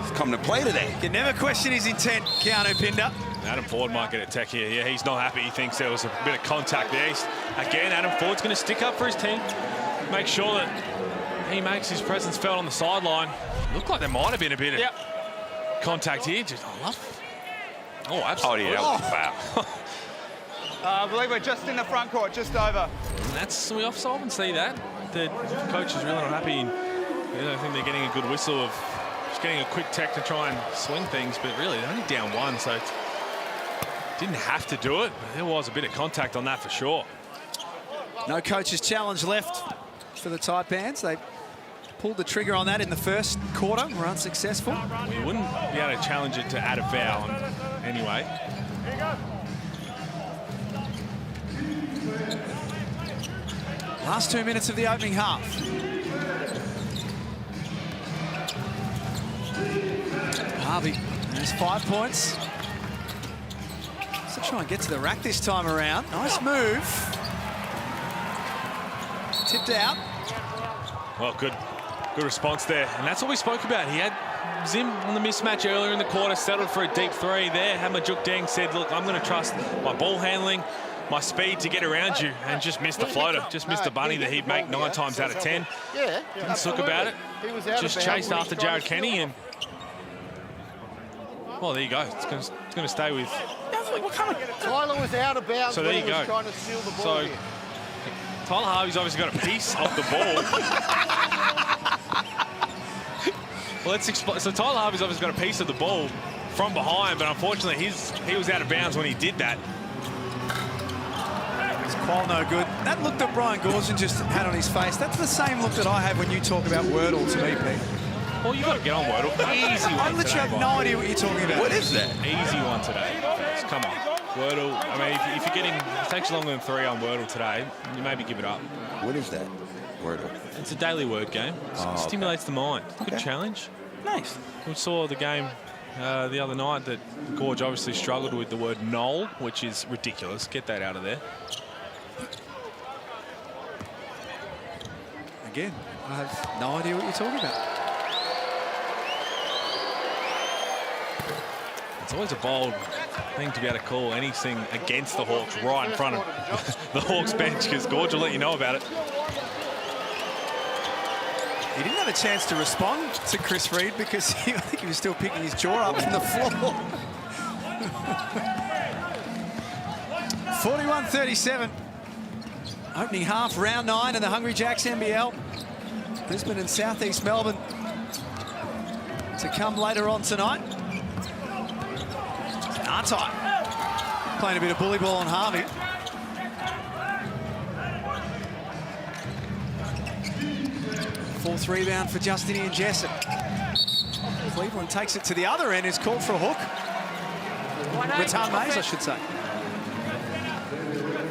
He's come to play today. You never question his intent, Keanu Pinder. Adam Ford might get a tech here. Yeah, he's not happy. He thinks there was a bit of contact there. Again, Adam Ford's going to stick up for his team. Make sure that he makes his presence felt on the sideline. Looked like there might have been a bit of contact here. Just, I love. Oh, absolutely. Oh, yeah. Wow. I believe we're just in the front court, just over. And that's, we often see that. The coach is really not happy. And I don't think they're getting a good whistle of just getting a quick tech to try and swing things. But really, they're only down 1, so it's, didn't have to do it. But there was a bit of contact on that for sure. No coach's challenge left for the Taipans. They pulled the trigger on that in the first quarter, were unsuccessful. You wouldn't be able to challenge it to add a foul anyway. Here you go. Last 2 minutes of the opening half. Harvey, there's 5 points. Still try and get to the rack this time around. Nice move. Tipped out. Well, good response there. And that's what we spoke about. He had Zim on the mismatch earlier in the quarter, settled for a deep 3 there. Hamajuk Deng said, look, I'm going to trust my ball handling, my speed to get around you, and just missed the floater. Just missed the bunny that he'd make 9 times out of 10. Yeah. Didn't sook about it. Just chased after Jared Kenny and... Well, there you go. It's going to stay with... Tyler was out of bounds. So there you go. Trying to steal the ball So here. Tyler Harvey's obviously got a piece of the ball. Well, let's explain. So Tyler Harvey's obviously got a piece of the ball from behind, but unfortunately he was out of bounds when he did that. It's quite no good. That look that Brian Gorshin just had on his face, that's the same look that I have when you talk about Wordle to me, Pete. Well, you've got to get on Wordle. Easy one. I literally have no idea what you're talking about. What is that? Easy one today. Just come on. Wordle. I mean, if you're getting, it takes you longer than 3 on Wordle today, you maybe give it up. What is that? Wordle. It's a daily word game. It stimulates the mind. Good challenge. Nice. We saw the game the other night that Gorge obviously struggled with the word knoll, which is ridiculous. Get that out of there. Again, I have no idea what you're talking about. It's always a bold thing to be able to call anything against the Hawks right in front of the Hawks bench, because Gorge will let you know about it. He didn't have a chance to respond to Chris Reed because I think he was still picking his jaw up from the floor. 41-37. Opening half, round 9 in the Hungry Jacks NBL. Brisbane and Southeast Melbourne to come later on tonight. Artai playing a bit of bully ball on Harvey. Fourth rebound for Justinian Jessup. Cleveland takes it to the other end. Is called for a hook. Return Mays, I should say.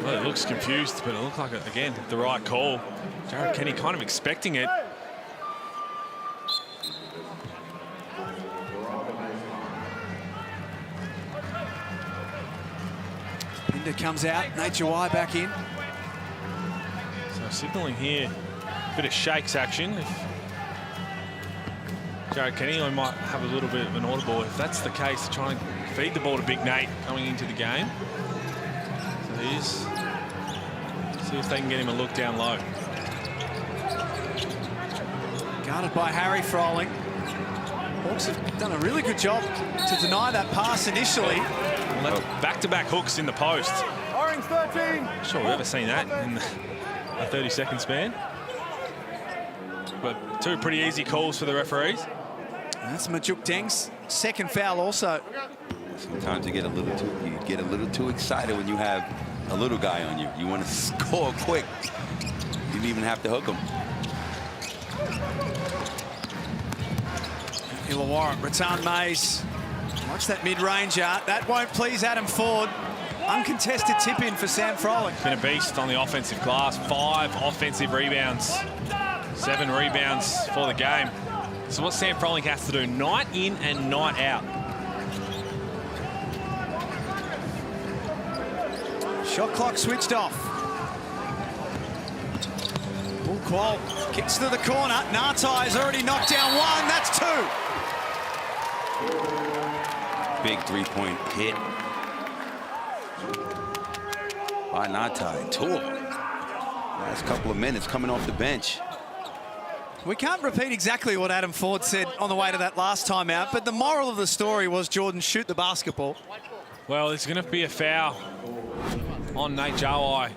Well, it looks confused, but it looked like, again, the right call. Jared Kenny kind of expecting it. Pinder comes out. Nate Jawai back in. So signalling here. Bit of shakes action. If Jared Kenny might have a little bit of an audible. If that's the case, trying to feed the ball to Big Nate coming into the game. So here's, see if they can get him a look down low. Guarded by Harry Froling. Hawks have done a really good job to deny that pass initially. Back-to-back hooks in the post. Orange 13. Sure, we've ever seen that in a 30-second span. but two pretty easy calls for the referees. That's Majuk Deng's second foul also. Sometimes you get a little too excited when you have a little guy on you. You want to score quick. You didn't even have to hook him. Illawarra, Rattan Mays. Watch that mid-ranger. That won't please Adam Ford. Uncontested tip-in for Sam Froling. Been a beast on the offensive glass. 5 offensive rebounds. 7 rebounds for the game. This is what Sam Froling has to do night in and night out. Shot clock switched off. Bull Qual kicks to the corner. Ngatai has already knocked down 1. That's 2. Big three-point hit by Ngatai. 2 of them. Last couple of minutes coming off the bench. We can't repeat exactly what Adam Ford said on the way to that last time out, but the moral of the story was, Jordan, shoot the basketball. Well, it's going to be a foul on Nate Jawai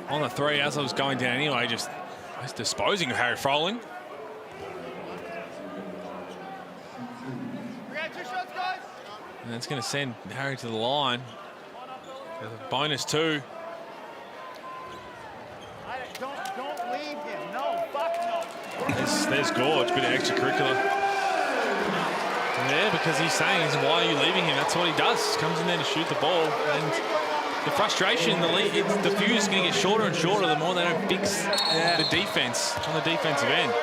on the 3 as I was going down anyway, just disposing of Harry Froling. And it's going to send Harry to the line. Bonus 2. Don't leave him. No, fuck no. There's Gorge, bit of extracurricular. Yeah, because he's saying, why are you leaving him? That's what he does. Comes in there to shoot the ball. And the frustration, the fuse is going to get shorter and shorter the more they don't fix the defense on the defensive end.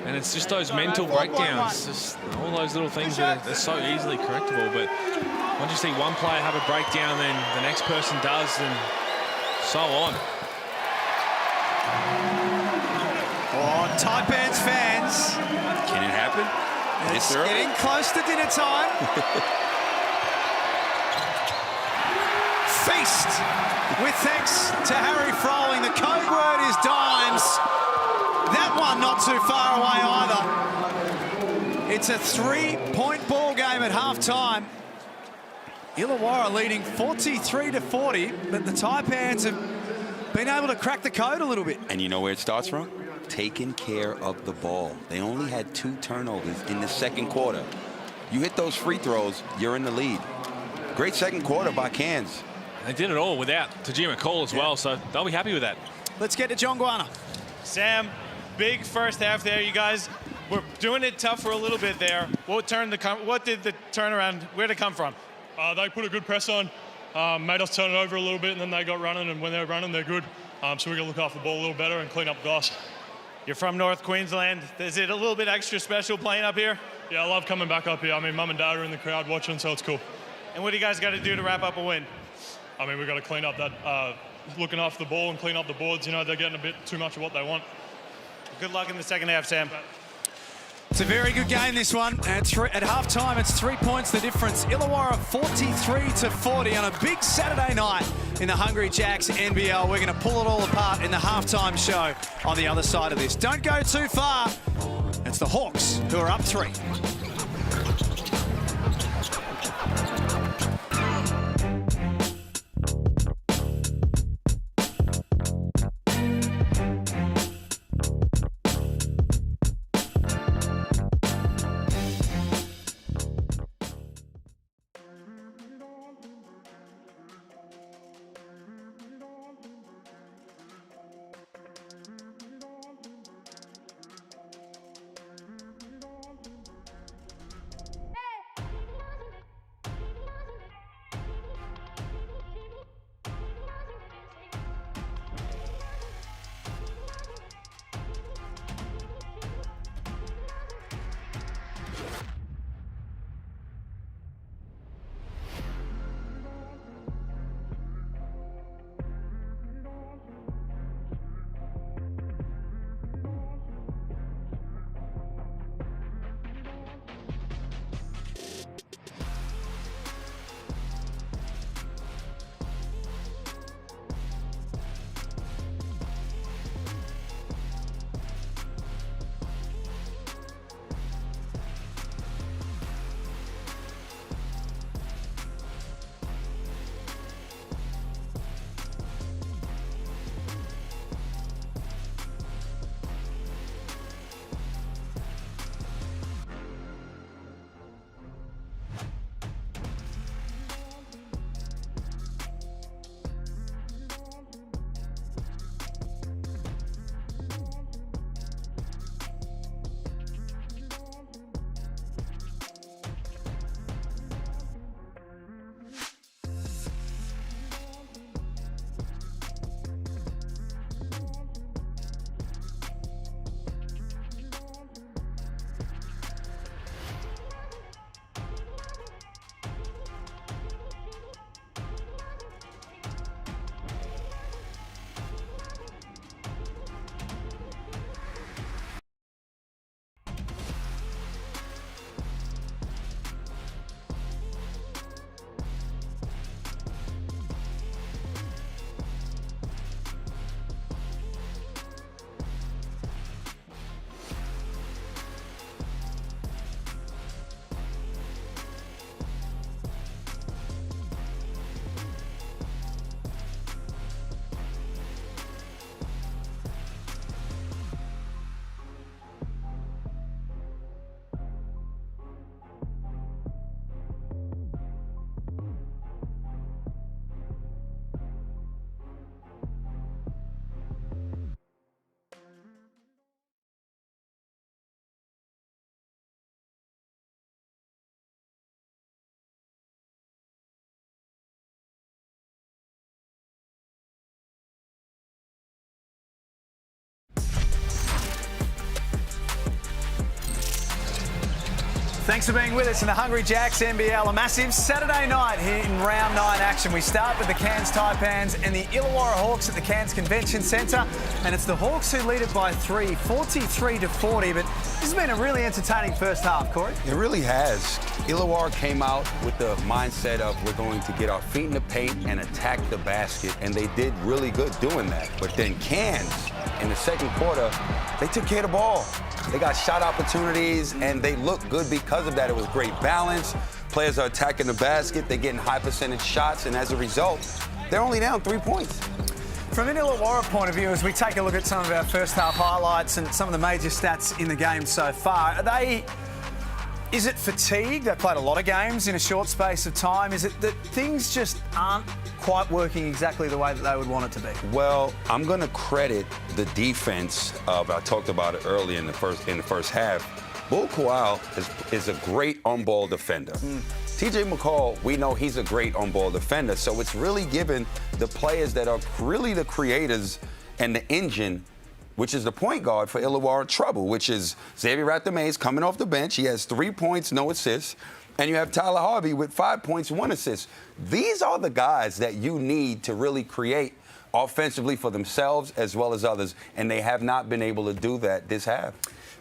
And it's just those mental breakdowns, just all those little things that are so easily correctable. But once you see one player have a breakdown, then the next person does, and so on. Oh, Taipans fans. Can it happen? It's getting close to dinner time. Feast with thanks to Harry Froling. The code word is dimes. That one not too far away either. It's a 3-point ball game at halftime. Illawarra leading 43-40, but the Taipans have been able to crack the code a little bit. And you know where it starts from? Taking care of the ball. They only had 2 turnovers in the second quarter. You hit those free throws, you're in the lead. Great second quarter by Cairns. They did it all without Tajima Call as well, so they'll be happy with that. Let's get to John Guana. Sam, big first half there. You guys were doing it tough for a little bit there. What did the turnaround, where did it come from? They put a good press on, made us turn it over a little bit, and then they got running, and when they're running, they're good. So we got to look after the ball a little better and clean up the glass. You're from North Queensland. Is it a little bit extra special playing up here? Yeah, I love coming back up here. I mean, Mum and Dad are in the crowd watching, so it's cool. And what do you guys got to do to wrap up a win? I mean, we've got to clean up that, looking after the ball and clean up the boards. You know, they're getting a bit too much of what they want. Good luck in the second half, Sam. It's a very good game, this one. At halftime, it's 3 points the difference. Illawarra 43-40 on a big Saturday night in the Hungry Jacks NBL. We're going to pull it all apart in the halftime show on the other side of this. Don't go too far. It's the Hawks who are up 3. Thanks for being with us in the Hungry Jacks NBL. A massive Saturday night here in round 9 action. We start with the Cairns Taipans and the Illawarra Hawks at the Cairns Convention Centre. And it's the Hawks who lead it by 3, 43-40. But this has been a really entertaining first half, Corey. It really has. Illawarra came out with the mindset of we're going to get our feet in the paint and attack the basket. And they did really good doing that. But then Cairns, in the second quarter, they took care of the ball. They got shot opportunities, and they looked good because of that. It was great balance. Players are attacking the basket. They're getting high percentage shots, and as a result, they're only down 3 points. From an Illawarra point of view, as we take a look at some of our first half highlights and some of the major stats in the game so far, is it fatigue? They played a lot of games in a short space of time. Is it that things just aren't quite working exactly the way that they would want it to be? Well, I'm going to credit the defense. I talked about it earlier in the first half. Bull Kowal is a great on-ball defender. TJ McCall, we know he's a great on-ball defender, so it's really given the players that are really the creators and the engine, which is the point guard for Illawarra, trouble, which is Xavier Rathamais coming off the bench. He has 3 points, no assists. And you have Tyler Harvey with 5 points, 1 assist. These are the guys that you need to really create offensively for themselves as well as others, and they have not been able to do that this half.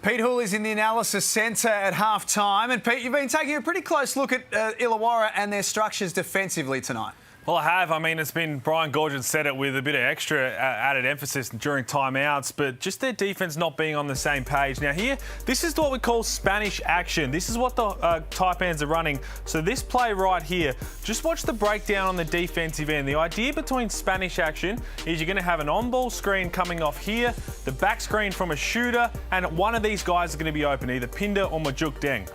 Pete Hoole is in the analysis centre at half-time. And Pete, you've been taking a pretty close look at Illawarra and their structures defensively tonight. Well, I have. I mean, it's been Brian Goorjian said it with a bit of extra added emphasis during timeouts, but just their defence not being on the same page. Now here, this is what we call Spanish action. This is what the Taipans are running. So this play right here, just watch the breakdown on the defensive end. The idea between Spanish action is you're going to have an on-ball screen coming off here, the back screen from a shooter, and one of these guys is going to be open, either Pinder or Majuk Deng.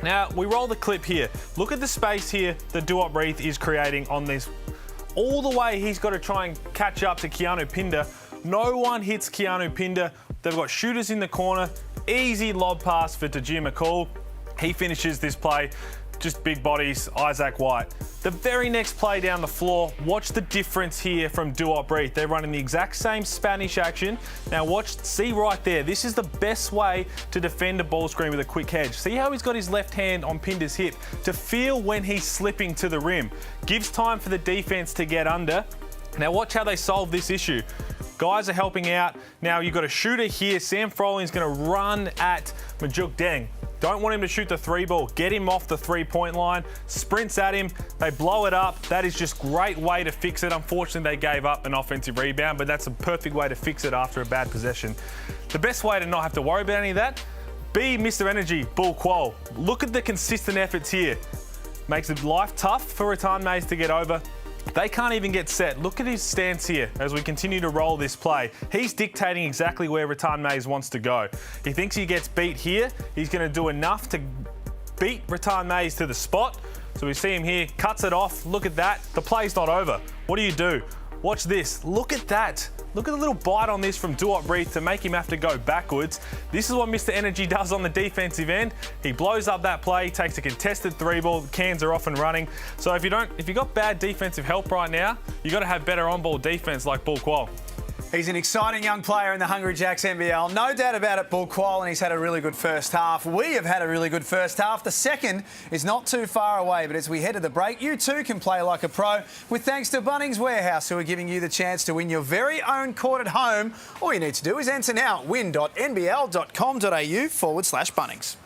Now, we roll the clip here. Look at the space here that Duop Reith is creating on this. All the way, he's got to try and catch up to Keanu Pinder. No one hits Keanu Pinder. They've got shooters in the corner. Easy lob pass for Tajir McCall. He finishes this play. Just big bodies, Isaac White. The very next play down the floor, watch the difference here from Duop Reith. They're running the exact same Spanish action. Now see right there, this is the best way to defend a ball screen with a quick hedge. See how he's got his left hand on Pinder's hip to feel when he's slipping to the rim. Gives time for the defense to get under. Now watch how they solve this issue. Guys are helping out. Now you've got a shooter here. Sam Froling's going to run at Majuk Deng. Don't want him to shoot the 3-ball. Get him off the 3-point line. Sprints at him. They blow it up. That is just great way to fix it. Unfortunately, they gave up an offensive rebound, but that's a perfect way to fix it after a bad possession. The best way to not have to worry about any of that, be Mr. Energy, Bull Qual. Look at the consistent efforts here. Makes it life tough for Ratan Mays to get over. They can't even get set. Look at his stance here as we continue to roll this play. He's dictating exactly where Ratan Mays wants to go. He thinks he gets beat here. He's going to do enough to beat Ratan Mays to the spot. So we see him here, cuts it off. Look at that. The play's not over. What do? Watch this. Look at that. Look at the little bite on this from Duop Reith to make him have to go backwards. This is what Mr. Energy does on the defensive end. He blows up that play, takes a contested 3-ball. The Cairns are off and running. So if you've got bad defensive help right now, you got to have better on-ball defense like Bull Qual. He's an exciting young player in the Hungry Jacks NBL. No doubt about it, Bull Qual, and he's had a really good first half. We have had a really good first half. The second is not too far away, but as we head to the break, you too can play like a pro with thanks to Bunnings Warehouse, who are giving you the chance to win your very own court at home. All you need to do is enter now at win.nbl.com.au/Bunnings.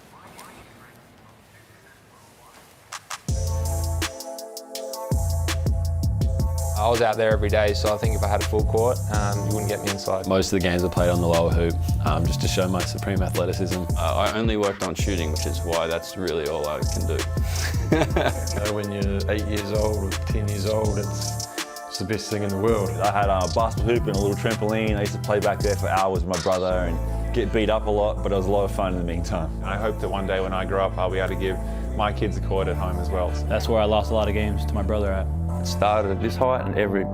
I was out there every day, so I think if I had a full court, you wouldn't get me inside. Most of the games I played on the lower hoop, just to show my supreme athleticism. I only worked on shooting, which is why that's really all I can do. When you're 8 years old or 10 years old, it's the best thing in the world. I had a basketball hoop and a little trampoline. I used to play back there for hours with my brother and get beat up a lot, but it was a lot of fun in the meantime. I hope that one day when I grow up, I'll be able to give my kids a court at home as well. That's where I lost a lot of games to my brother at. It started at this height, and every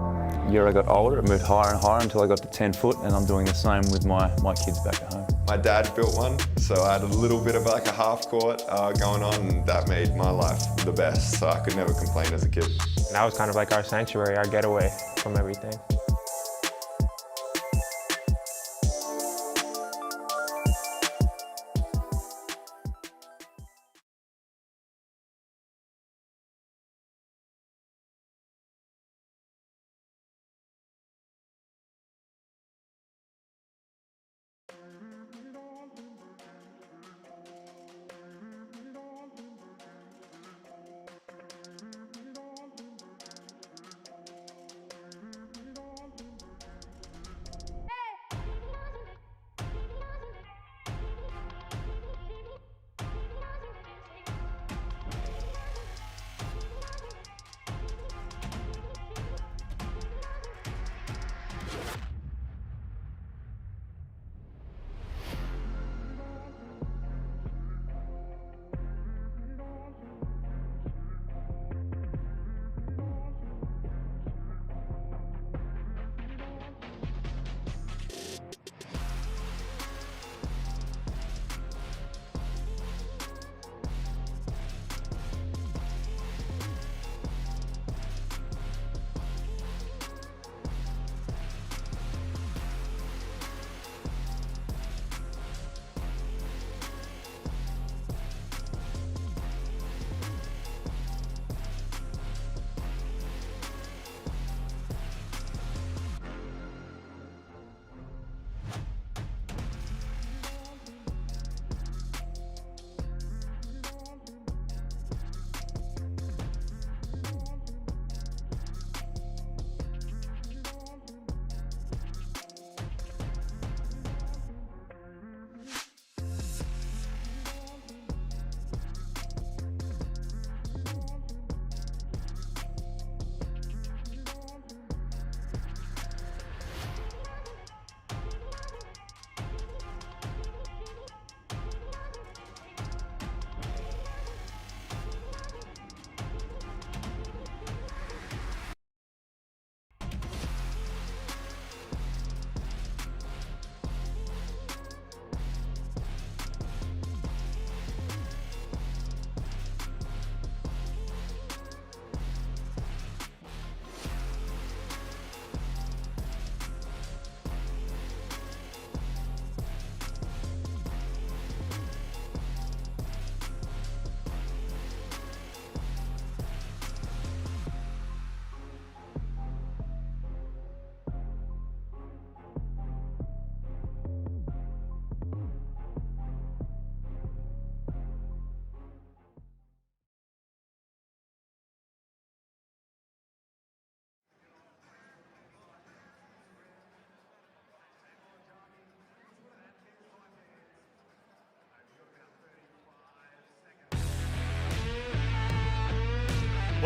year I got older, it moved higher and higher until I got to 10 foot, and I'm doing the same with my kids back at home. My dad built one, so I had a little bit of like a half court going on, and that made my life the best, so I could never complain as a kid. And that was kind of like our sanctuary, our getaway from everything.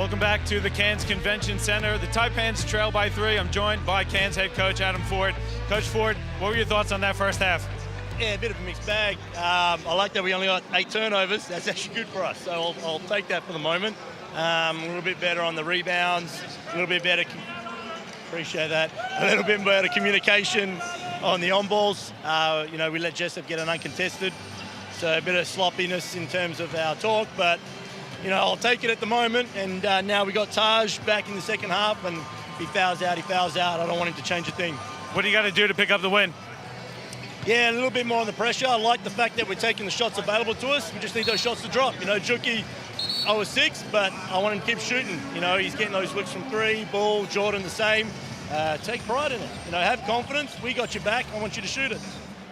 Welcome back to the Cairns Convention Centre. The Taipans trail by 3. I'm joined by Cairns head coach Adam Ford. Coach Ford, what were your thoughts on that first half? Yeah, a bit of a mixed bag. I like that we only got 8 turnovers. That's actually good for us, so I'll take that for the moment. A little bit better on the rebounds, a little bit better, appreciate that, a little bit better communication on the on-balls. You know, we let Jessup get an uncontested, so a bit of sloppiness in terms of our talk, but you know, I'll take it at the moment. And now we got Taj back in the second half, and if he fouls out, he fouls out. I don't want him to change a thing. What do you got to do to pick up the win? Yeah, a little bit more on the pressure. I like the fact that we're taking the shots available to us. We just need those shots to drop. You know, Juki, 0-6, but I want him to keep shooting. You know, he's getting those looks from 3, ball, Jordan the same. Take pride in it. You know, have confidence. We got your back. I want you to shoot it.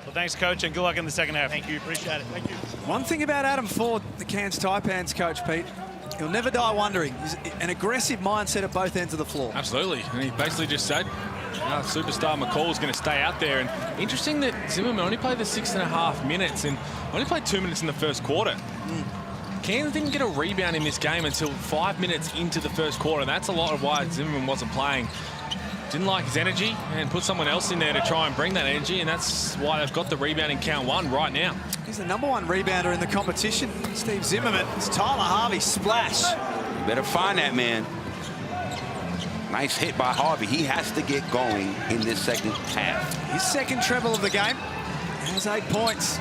Well, thanks, Coach, and good luck in the second half. Thank you. Appreciate it. Thank you. One thing about Adam Ford, the Cairns Taipans coach, Pete, he'll never die wondering. He's an aggressive mindset at both ends of the floor. Absolutely. And he basically just said, superstar McCall is going to stay out there. And interesting that Zimmerman only played the 6.5 minutes and only played 2 minutes in the first quarter. Cairns didn't get a rebound in this game until 5 minutes into the first quarter. That's a lot of why Zimmerman wasn't playing. Didn't like his energy and put someone else in there to try and bring that energy, and that's why they've got the rebounding count 1 right now. He's the #1 rebounder in the competition, Steve Zimmerman. It's Tyler Harvey splash. You better find that man. Nice hit by Harvey. He has to get going in this second half. His second treble of the game. Has 8 points.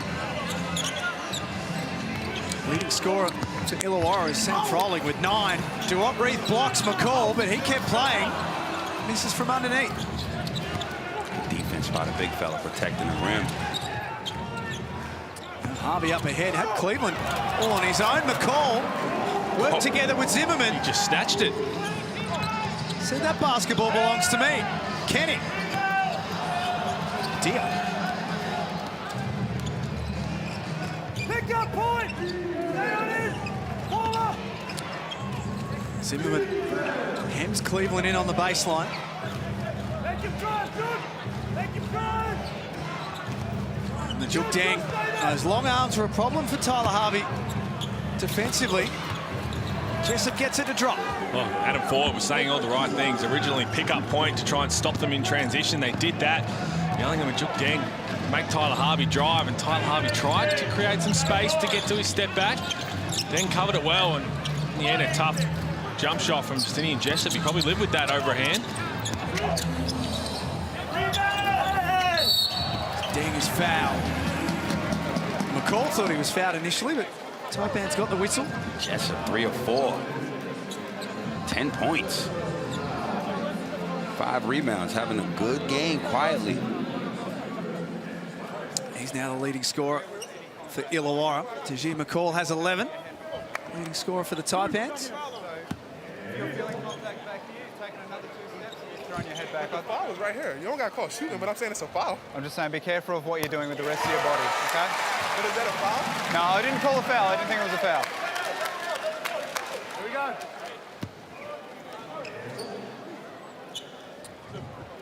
Leading scorer to Illawarra is Sam Froling with 9. Duop Reith blocks McCall, but he kept playing. Misses from underneath. Defense by the big fella protecting the rim. Harvey up ahead, had Cleveland all on his own. McCall worked together with Zimmerman. He just snatched it. Said that basketball belongs to me. Kenny. Dia. Pick up point! Stay on it! Ball up! Zimmerman hems Cleveland in on the baseline. Make him drive, Jude! Make him drive! And the Juk Dang. Those long arms are a problem for Tyler Harvey. Defensively, Jessup gets it to drop. Well, Adam Ford was saying all the right things. Originally pick up point to try and stop them in transition. They did that. Yellingham and Juk Dang make Tyler Harvey drive, and Tyler Harvey tried to create some space to get to his step back. Then covered it well, and in the end a tough jump shot from Justinian Jessup. He probably lived with that overhand. Dang is fouled. McCall thought he was fouled initially, but Taipans got the whistle. Jessup 3 of 4. 10 points. 5 rebounds, having a good game quietly. He's now the leading scorer for Illawarra. Tajir McCall has 11. Leading scorer for the Taipans. Throwing your head back. The foul was right here. You don't got caught shooting, but I'm saying it's a foul. I'm just saying be careful of what you're doing with the rest of your body, okay? But is that a foul? No, I didn't call a foul. I didn't think it was a foul. Here we go.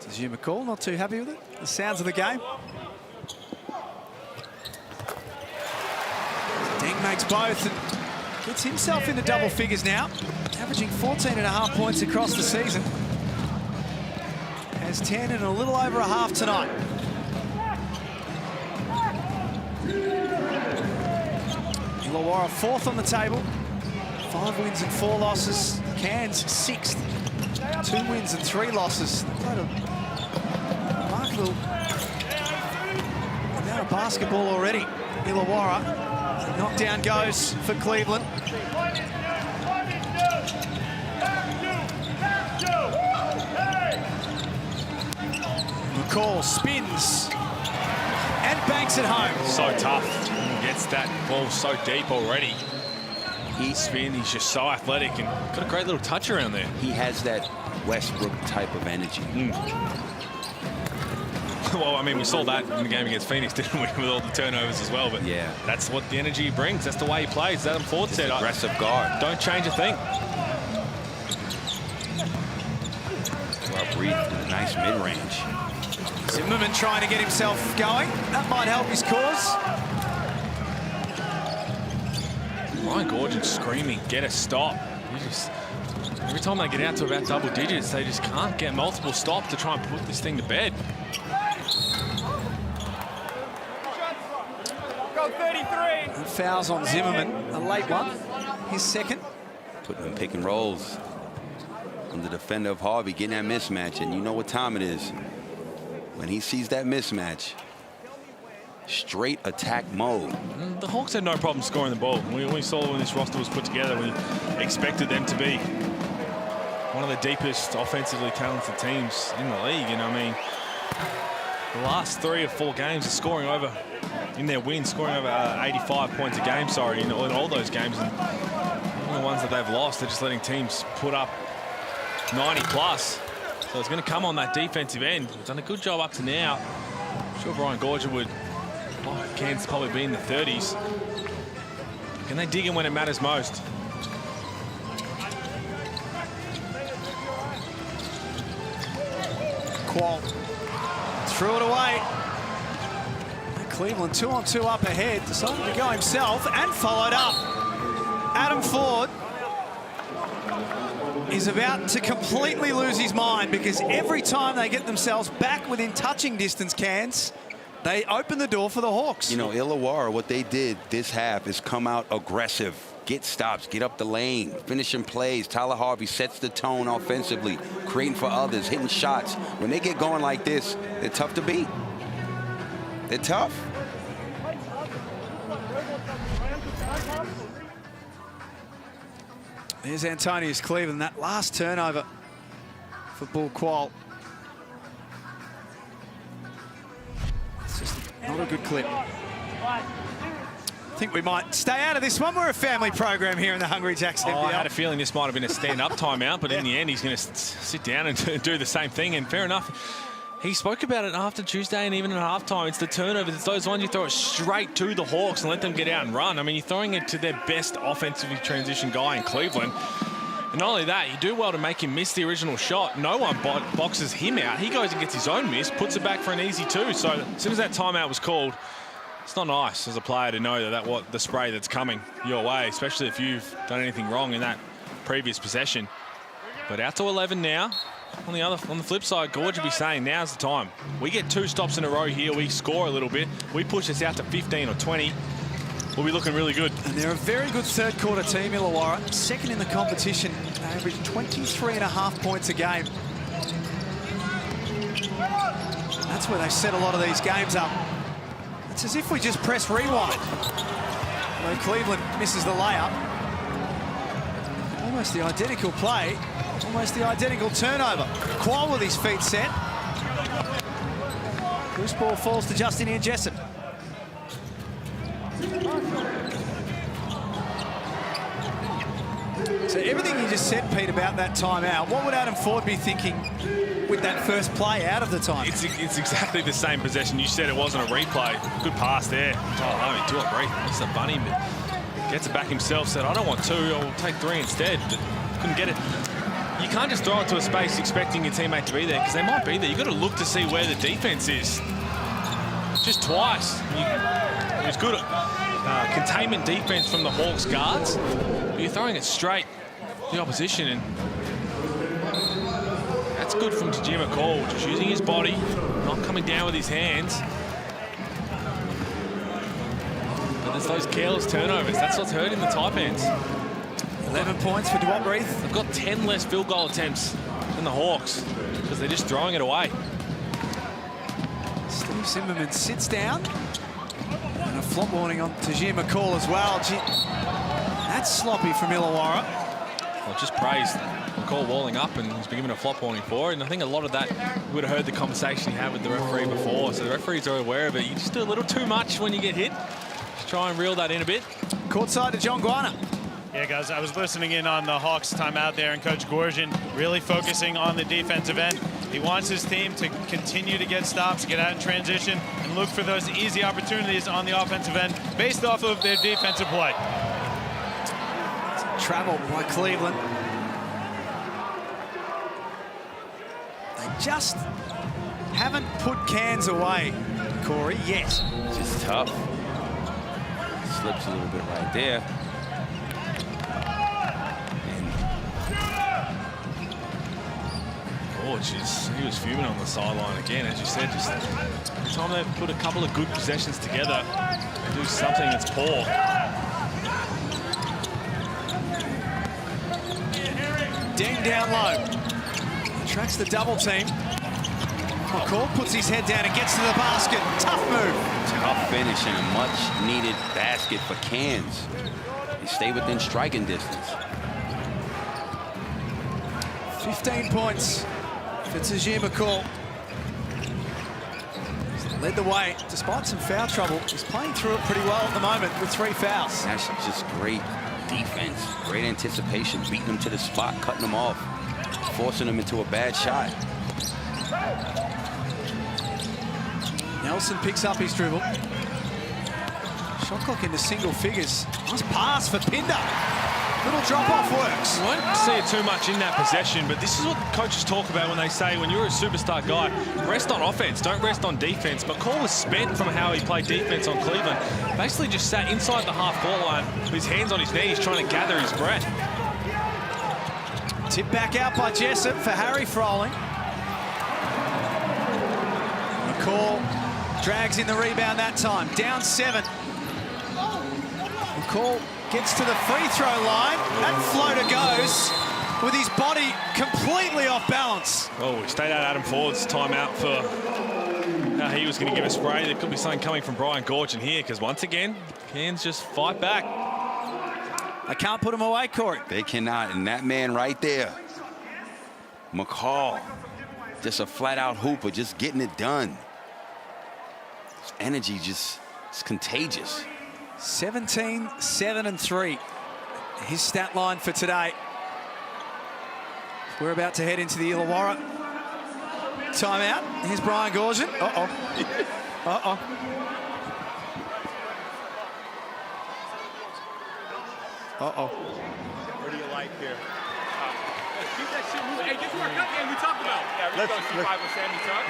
Tajir McCall not too happy with it. The sounds of the game. Deng makes both and gets himself into double figures now. Averaging 14.5 points across the season. Has 10 and a little over a half tonight. Illawarra 4th on the table. 5 wins and 4 losses. Cairns 6th. 2 wins and 3 losses. Quite a remarkable amount of basketball already. Illawarra. Knockdown goes for Cleveland. McCall spins and banks it home. So tough. He gets that ball so deep already. He spins, he's just so athletic and got a great little touch around there. He has that Westbrook type of energy. Well, I mean, we saw that in the game against Phoenix, didn't we, with all the turnovers as well. But yeah, that's what the energy he brings. That's the way he plays. Adam Ford said, aggressive guard. Don't change a thing. Well, breathe, nice mid-range. Zimmerman trying to get himself going. That might help his cause. Ryan Gorgon screaming, get a stop. He just Every time they get out to about double digits, they just can't get multiple stops to try and put this thing to bed. Go 33. And fouls on Zimmerman, a late one, his second. Putting in pick and rolls on the defender of Harvey, getting that mismatch, and you know what time it is. When he sees that mismatch, straight attack mode. The Hawks had no problem scoring the ball. We saw when this roster was put together, we expected them to be one of the deepest offensively talented teams in the league. And I mean, the last 3 or 4 games are scoring over, in their wins, scoring over 85 points a game, sorry, in all those games. And the ones that they've lost, they're just letting teams put up 90 plus. So it's going to come on that defensive end. We've done a good job up to now. I'm sure Brian Gorger would like Cairns probably be in the 30s. Can they dig in when it matters most? Qual threw it away. Cleveland 2-on-2 up ahead, decided to go himself and followed up. Adam Ford is about to completely lose his mind because every time they get themselves back within touching distance, Cairns, they open the door for the Hawks. You know, Illawarra, what they did this half is come out aggressive, get stops, get up the lane, finishing plays. Tyler Harvey sets the tone offensively, creating for others, hitting shots. When they get going like this, they're tough to beat. They're tough. There's Antonius Cleveland, that last turnover for Bull Qual. It's just not a good clip. I think we might stay out of this one. We're a family program here in the Hungry Jacks NBL. I had a feeling this might have been a stand-up timeout, but in the end, he's going to sit down and do the same thing. And fair enough. He spoke about it after Tuesday and even at halftime. It's the turnovers. It's those ones you throw it straight to the Hawks and let them get out and run. I mean, you're throwing it to their best offensively transition guy in Cleveland. And not only that, you do well to make him miss the original shot. No one boxes him out. He goes and gets his own miss, puts it back for an easy 2. So as soon as that timeout was called, it's not nice as a player to know that what the spray that's coming your way, especially if you've done anything wrong in that previous possession. But out to 11 now. On the flip side, Gorge would be saying now's the time. We get 2 stops in a row here. We score a little bit. We push this out to 15 or 20. We'll be looking really good. And they're a very good third quarter team, Illawarra. Second in the competition. They average 23.5 points a game. That's where they set a lot of these games up. It's as if we just press rewind. Although Cleveland misses the layup. Almost the identical play. Almost the identical turnover. Qual with his feet set. Loose ball falls to Justin Ian Jessup. So everything you just said, Pete, about that timeout, what would Adam Ford be thinking with that first play out of the time? It's exactly the same possession. You said it wasn't a replay. Good pass there. Oh, 2 or 3. It's a bunny, but gets it back himself. Said, I don't want 2. I'll take 3 instead. But couldn't get it. You can't just throw it to a space expecting your teammate to be there because they might be there. You've got to look to see where the defense is. Just twice. It was good containment defense from the Hawks guards. But you're throwing it straight to the opposition. And that's good from Tajir McCall, just using his body, not coming down with his hands. But there's those careless turnovers. That's what's hurting the Taipans. 11 points for Dwight Reith. They've got 10 less field goal attempts than the Hawks because they're just throwing it away. Steve Zimmerman sits down. And a flop warning on Tajir McCall as well. That's sloppy from Illawarra. Well, just praised McCall walling up and he's been given a flop warning for it. And I think a lot of that, we would have heard the conversation he had with the referee before. So the referees are aware of it. You just do a little too much when you get hit. Just try and reel that in a bit. Courtside to John Guana. Yeah, guys, I was listening in on the Hawks timeout there, and Coach Gorgian really focusing on the defensive end. He wants his team to continue to get stops, get out in transition, and look for those easy opportunities on the offensive end based off of their defensive play. Travel by Cleveland. They just haven't put Cairns away, Corey, yet. Just tough. Slips a little bit right there. Gorge, he was fuming on the sideline again, as you said. Just every time they put a couple of good possessions together, they do something that's poor. Deng down low. Tracks the double team. McCall puts his head down and gets to the basket. Tough move. Tough finish and a much-needed basket for Cairns. They stay within striking distance. 15 points for Tajir McCall. He's led the way despite some foul trouble. He's playing through it pretty well at the moment with 3 fouls. That's just great defense, great anticipation, beating them to the spot, cutting them off, forcing them into a bad shot. Nelson picks up his dribble. Shot clock into single figures. Nice pass for Pinder. Little drop-off works. You won't see it too much in that possession, but this is what coaches talk about when they say, when you're a superstar guy, rest on offense, don't rest on defense. McCall was spent from how he played defense on Cleveland. Basically just sat inside the half-court line with his hands on his knees trying to gather his breath. Tip back out by Jessup for Harry Froling. McCall drags in the rebound that time. Down 7. McCall gets to the free throw line. That floater goes with his body completely off balance. Oh, we stayed out Adam Ford's timeout for how he was going to give a spray. There could be something coming from Brian Gorge in here, because once again, Cairns just fight back. They can't put him away, Corey. They cannot, and that man right there, McCall, just a flat-out hooper, just getting it done. His energy just is contagious. 17, 7 and 3. His stat line for today. We're about to head into the Illawarra timeout. Here's Brian Gorgian. Uh-oh. Uh-oh. Uh-oh. What do you like here? Keep that shit moving. Hey, guess what our cut game we talked about? Yeah, Let's- let's go C5 with Sammy Tuck.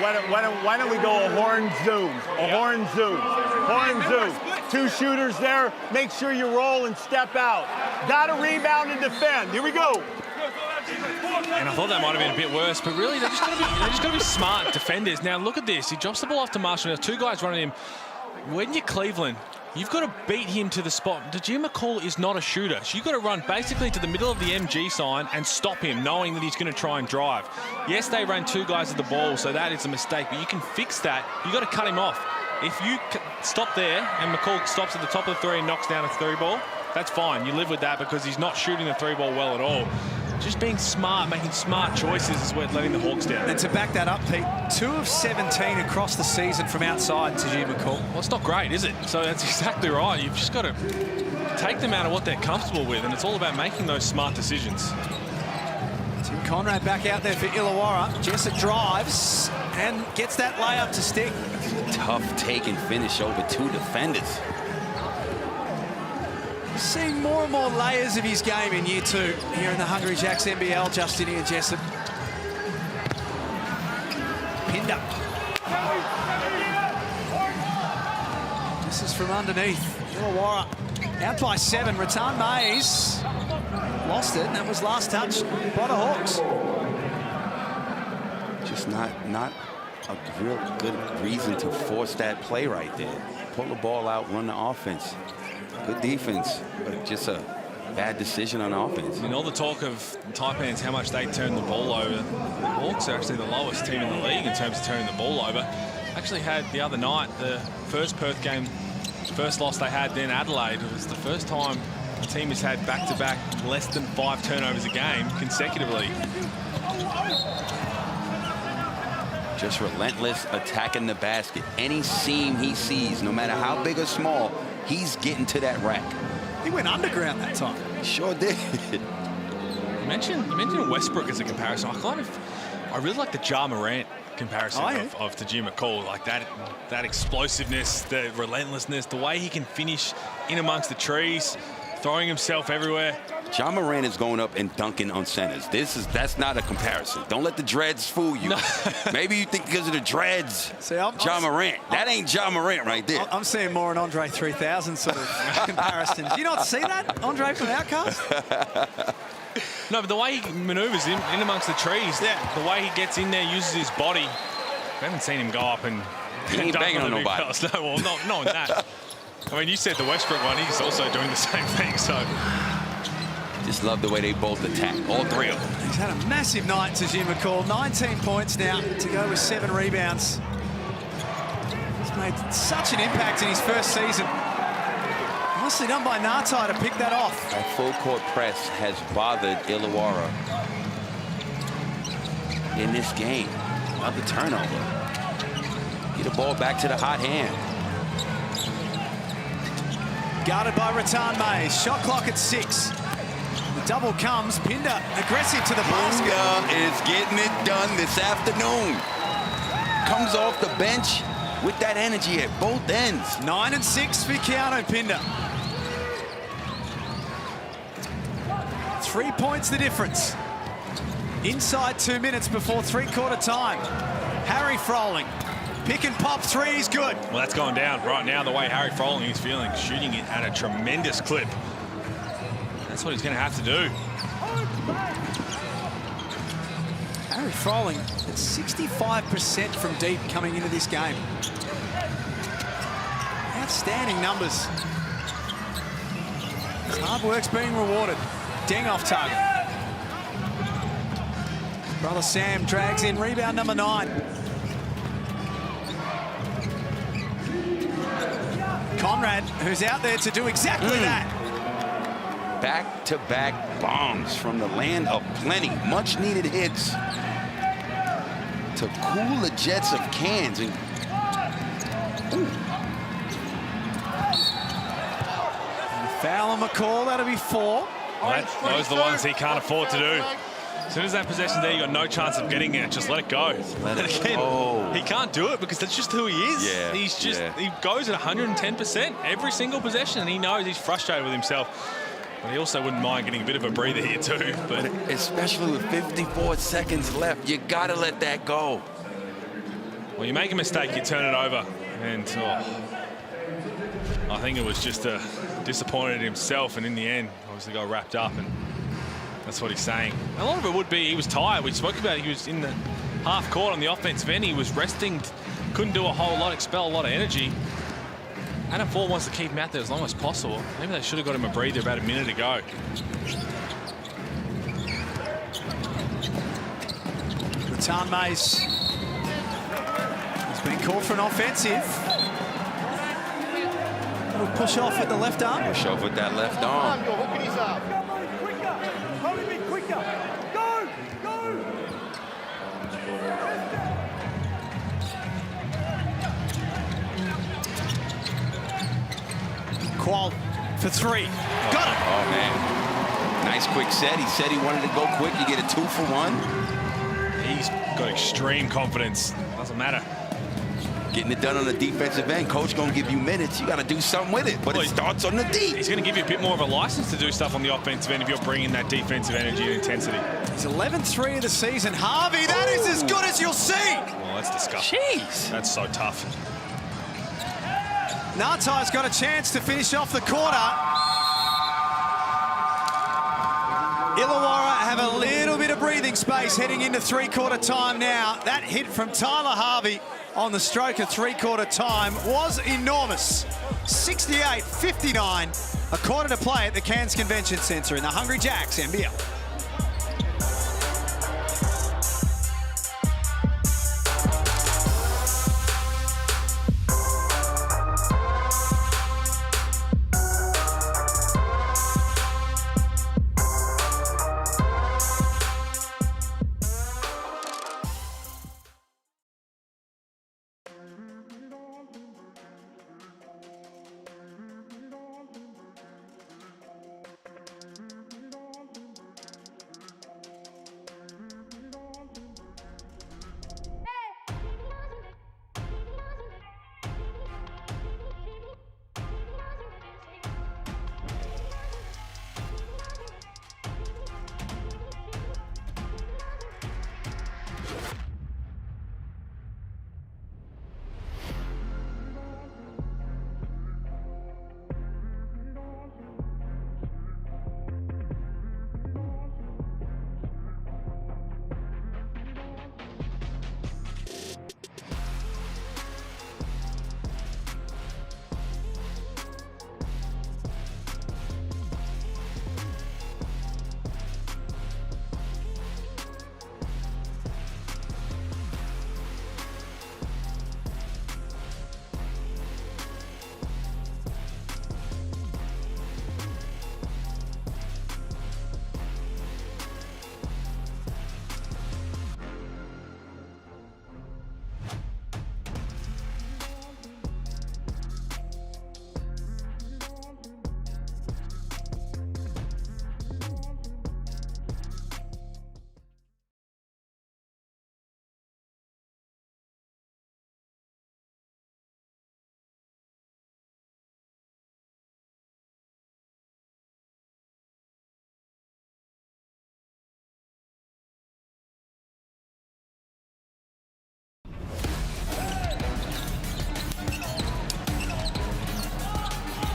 Why don't we go a horn zoom? A horn zoom. Horn zoom. 2 shooters there. Make sure you roll and step out. Got to rebound and defend. Here we go. And I thought that might have been a bit worse, but really, they're just got to be smart defenders. Now, look at this. He drops the ball off to Marshall. There's 2 guys running him. When you're Cleveland, you've got to beat him to the spot. Tajir McCall is not a shooter. So you've got to run basically to the middle of the MG sign and stop him, knowing that he's going to try and drive. Yes, they ran 2 guys at the ball, so that is a mistake, but you can fix that. You've got to cut him off. If you stop there and McCall stops at the top of the 3 and knocks down a 3 ball, that's fine. You live with that because he's not shooting the 3 ball well at all. Just being smart, making smart choices is what's letting the Hawks down. And to back that up, Pete, 2 of 17 across the season from outside Tajir McCall. Well, it's not great, is it? So that's exactly right. You've just got to take them out of what they're comfortable with, and it's all about making those smart decisions. Tim Conrad back out there for Illawarra. Jessup drives and gets that layup to stick. Tough take and finish over 2 defenders. Seeing more and more layers of his game in year 2 here in the Hungry Jacks NBL. Justinian Jessup. Pinder. This is from underneath. Illawarra out by 7. Rattan Mays lost it, and that was last touch by the Hawks. Just not a real good reason to force that play right there. Pull the ball out, run the offense. Good defense, but just a bad decision on offense. I mean, all the talk of Taipans, how much they turn the ball over. The Hawks are actually the lowest team in the league in terms of turning the ball over. Actually had the other night, the first Perth game, first loss they had, then Adelaide. It was the first time the team has had back-to-back less than 5 turnovers a game consecutively. Just relentless attacking the basket. Any seam he sees, no matter how big or small, he's getting to that rack. He went underground that time. He sure did. You mentioned Westbrook as a comparison. I really like the Ja Morant comparison of Tajir McCall. Like that explosiveness, the relentlessness, the way he can finish in amongst the trees, throwing himself everywhere. Ja Morant is going up and dunking on centers. That's not a comparison. Don't let the dreads fool you. No. Maybe you think because of the dreads, Ja Morant. That ain't Ja Morant right there. I'm seeing more an Andre 3000 sort of comparison. Do you not see that, Andre from Outcast? No, but the way he manoeuvres in amongst the trees, the way he gets in there, uses his body. I haven't seen him go up and he ain't banging on nobody. No, well, not in that. I mean, you said the Westbrook one, he's also doing the same thing, so. Just love the way they both attack, all three of them. He's had a massive night, to Jim McCall. 19 points now to go with 7 rebounds. He's made such an impact in his first season. Nicely done by Ngatai to pick that off. That full court press has bothered Illawarra in this game. Another turnover. Get the ball back to the hot hand. Guarded by Rattan Mays. Shot clock at 6. The double comes. Pinder aggressive to the basket. Pinder is getting it done this afternoon. Comes off the bench with that energy at both ends. 9 and 6 for Keanu Pinder. 3 points the difference. Inside 2 minutes before three-quarter time. Harry Froling. Pick and pop three is good. Well, that's going down right now, the way Harry Froling is feeling, shooting it at a tremendous clip. That's what he's going to have to do. Harry Froling at 65% from deep coming into this game. Outstanding numbers. His hard work's being rewarded. Deng off target. Brother Sam drags in rebound number 9. Conrad, who's out there to do exactly that. Back-to-back bombs from the land of plenty. Much-needed hits to cool the Jets of Cairns. And foul on McCall, that'll be 4. Well, those are the ones he can't afford to do. As soon as that possession there, you got no chance of getting it. Just let it go. He can't do it because that's just who he is. Yeah, he's just he goes at 110% every single possession, and he knows he's frustrated with himself. But he also wouldn't mind getting a bit of a breather here too. But especially with 54 seconds left, you gotta let that go. Well, you make a mistake, you turn it over, and I think it was just disappointed in himself, and in the end, obviously got wrapped up, and that's what he's saying. A lot of it would be he was tired. We spoke about it. He was in the half court on the offensive end. He was resting, couldn't do a whole lot, expel a lot of energy. Adam Ford wants to keep him out there as long as possible. Maybe they should have got him a breather about a minute ago. Rattan Mays. He's been called for an offensive. Little push off with the left arm. Push off with that left arm. You're hooking his arm. Hurry, be quicker. Go, go. Qual for 3. Got it. Oh, man. Nice quick set. He said he wanted to go quick. You get a 2 for 1. He's got extreme confidence. Doesn't matter. Getting it done on the defensive end. Coach going to give you minutes. You got to do something with it. But it starts on the D. He's going to give you a bit more of a license to do stuff on the offensive end if you're bringing that defensive energy and intensity. He's 11-3 of the season. Harvey, that is as good as you'll see. Well, that's disgusting. Jeez. That's so tough. Ngatai's got a chance to finish off the quarter. Illawarra have a little bit of breathing space heading into three-quarter time now. That hit from Tyler Harvey on the stroke of three-quarter time was enormous. 68-59, a quarter to play at the Cairns Convention Centre in the Hungry Jacks NBL.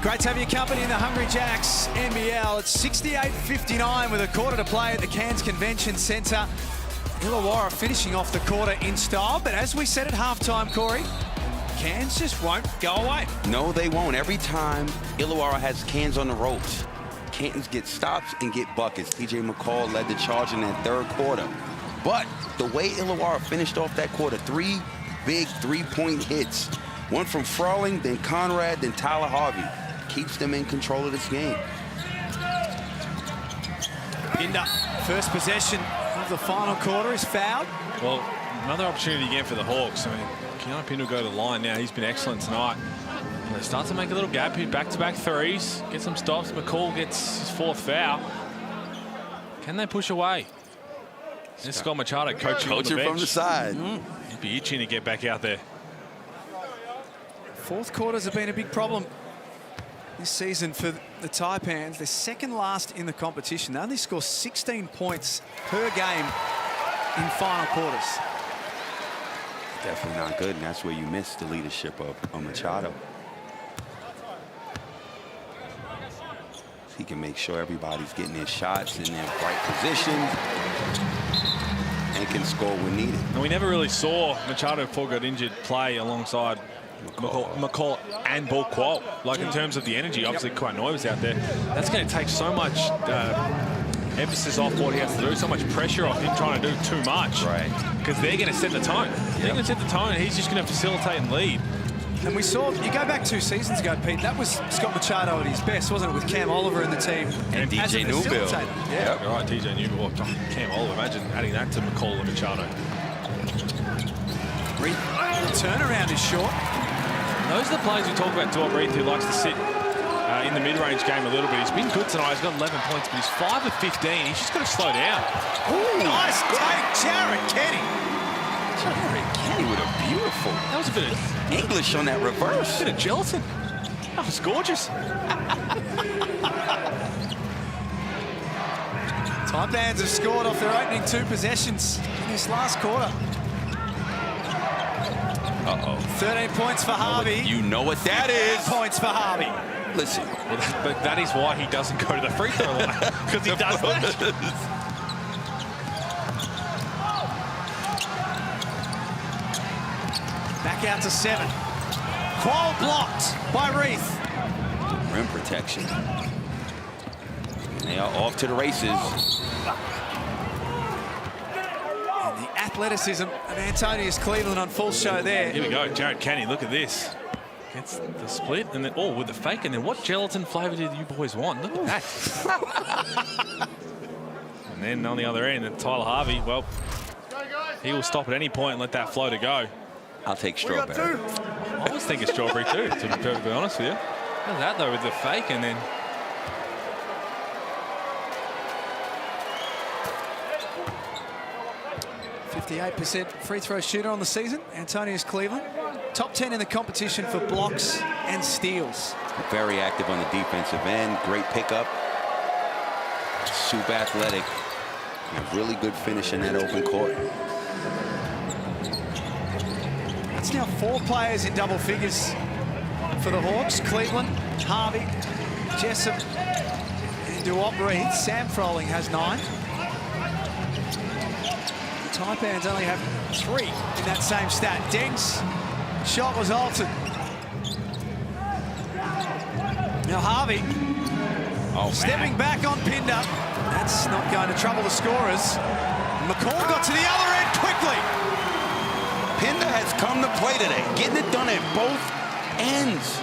Great to have your company in the Hungry Jacks NBL. It's 68:59 with a quarter to play at the Cairns Convention Centre. Illawarra finishing off the quarter in style, but as we said at halftime, Corey, Cairns just won't go away. No, they won't. Every time Illawarra has Cairns on the ropes, Cairns get stops and get buckets. TJ McCall led the charge in that third quarter. But the way Illawarra finished off that quarter, 3 big three-point hits. One from Frawling, then Conrad, then Tyler Harvey. Keeps them in control of this game. Binder, first possession of the final quarter is fouled. Well, another opportunity again for the Hawks. I mean, Keanu Pinder will go to the line now. He's been excellent tonight. And they start to make a little gap here, back-to-back threes, get some stops. McCall gets his 4th foul. Can they push away? And Scott Machado coaching on the bench. from the side. He'd be itching to get back out there. Fourth quarters have been a big problem this season for the Taipans. They're second last in the competition. They only score 16 points per game in final quarters. Definitely not good, and that's where you miss the leadership of Machado. He can make sure everybody's getting their shots in their right positions and can score when needed. And we never really saw Machado, before got injured, play alongside McCall and Ball Qual. Like in terms of the energy, obviously Kawhi was out there. That's going to take so much emphasis off what he has to do, so much pressure off him trying to do too much. Right. Because they're going to set the tone. They're going to set the tone, and he's just going to facilitate and lead. And we saw, you go back 2 seasons ago, Pete, that was Scott Machado at his best, wasn't it, with Cam Oliver in the team? And DJ Newbill. Yeah, you're right, DJ Newbill. Cam Oliver, imagine adding that to McCall and Machado. The turnaround is short. Those are the players we talk about. Dwight Reith, who likes to sit in the mid-range game a little bit. He's been good tonight. He's got 11 points, but he's 5 of 15. He's just got to slow down. Ooh, nice take, Jared Kenny. Jared Kenny with a beautiful. That was a bit of English on that reverse. A bit of gelatin. That was gorgeous. Taipans have scored off their opening 2 possessions in this last quarter. 13 points for Harvey. You know what that is. Points for Harvey. Listen. Well, but that is why he doesn't go to the free throw line, because he does that. Back out to 7. Qual blocked by Reith. Rim protection. They are off to the races. And the athleticism of Antonius Cleveland on full show there. Here we go, Jared Kenny, look at this. Gets the split, and then, with the fake, and then what gelatin flavour did you boys want? Look at that. And then on the other end, Tyler Harvey, well, he will stop at any point and let that floater go. I'll take strawberry. I was thinking strawberry too, to be perfectly honest with you. Look at that though, with the fake, and then 58% free throw shooter on the season, Antonius Cleveland. Top 10 in the competition for blocks and steals. Very active on the defensive end. Great pickup. Super athletic. And really good finish in that open court. It's now 4 players in double figures for the Hawks. Cleveland, Harvey, Jessup, and Duop Reed. Sam Froling has 9. The Taipans only have 3 in that same stat. Deng's shot was altered. Now Harvey stepping back on Pinder. That's not going to trouble the scorers. McCall got to the other end quickly. Pinder has come to play today, getting it done at both ends.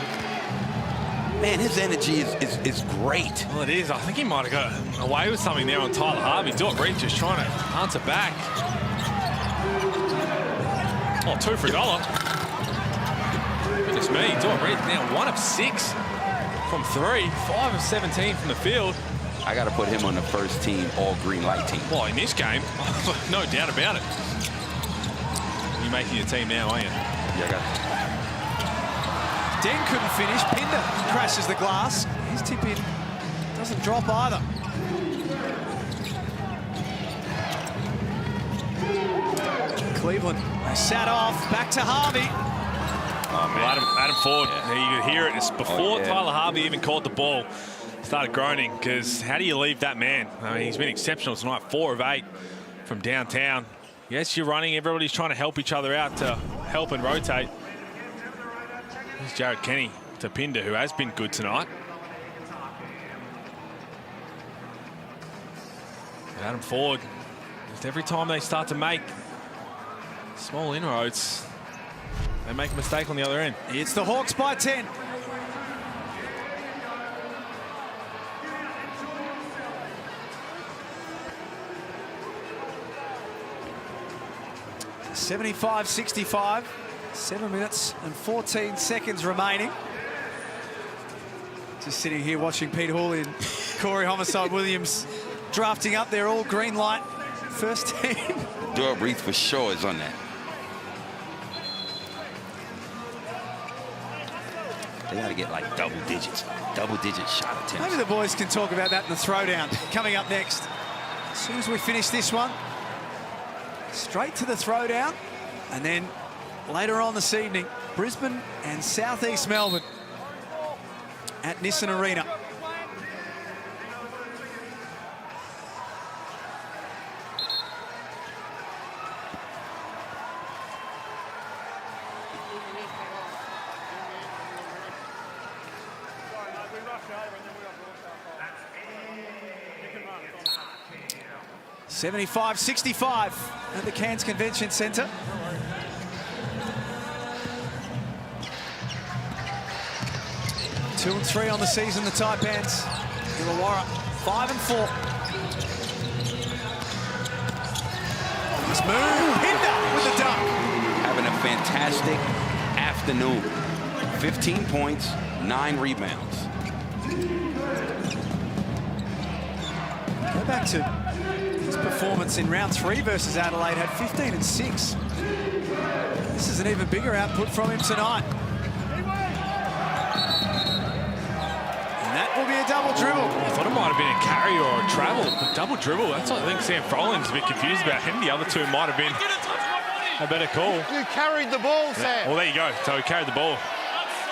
Man, his energy is great. Well, it is. I think he might have got away with something there on Tyler Harvey. Dwight Reith just trying to answer back. Oh, 2 for $1. Goodness me, Dwight Reith now 1 of 6 from 3, 5 of 17 from the field. I got to put him on the first team all-green light team. Well, in this game, no doubt about it. You're making your team now, aren't you? Yeah, I got it. Deng couldn't finish. Pinder crashes the glass. His tip in doesn't drop either. Cleveland, they sat off. Back to Harvey. Well, Adam Ford, you could hear it. It's before Tyler Harvey even caught the ball. Started groaning, because how do you leave that man? I mean, he's been exceptional tonight, 4 of 8 from downtown. Yes, you're running. Everybody's trying to help each other out to help and rotate. Here's Jared Kenny to Pinder, who has been good tonight. And Adam Ford, just every time they start to make small inroads, they make a mistake on the other end. It's the Hawks by 10. $75-65. 7 minutes and 14 seconds remaining. Just sitting here watching Pete Hawley and Corey Homicide Williams drafting up their all green light first team. Dura Breathe for sure is on that. They got to get like double digit shot attempts. Maybe the boys can talk about that in the throwdown coming up next. As soon as we finish this one, straight to the throwdown, and then later on this evening, Brisbane and Southeast Melbourne at Nissan Arena. $75-65 at the Cairns Convention Centre. Two and 3 on the season, the Taipans. Illawarra 5 and 4. Nice move. Pinder with the dunk. Having a fantastic afternoon. 15 points, 9 rebounds. Go back to his performance in round 3 versus Adelaide. Had 15 and 6. This is an even bigger output from him tonight. And that will be a double dribble. I thought it might have been a carry or a travel, but double dribble. That's what I think Sam Frolin's a bit confused about him. The other two might have been a better call. You carried the ball, Sam. Well, there you go. So he carried the ball.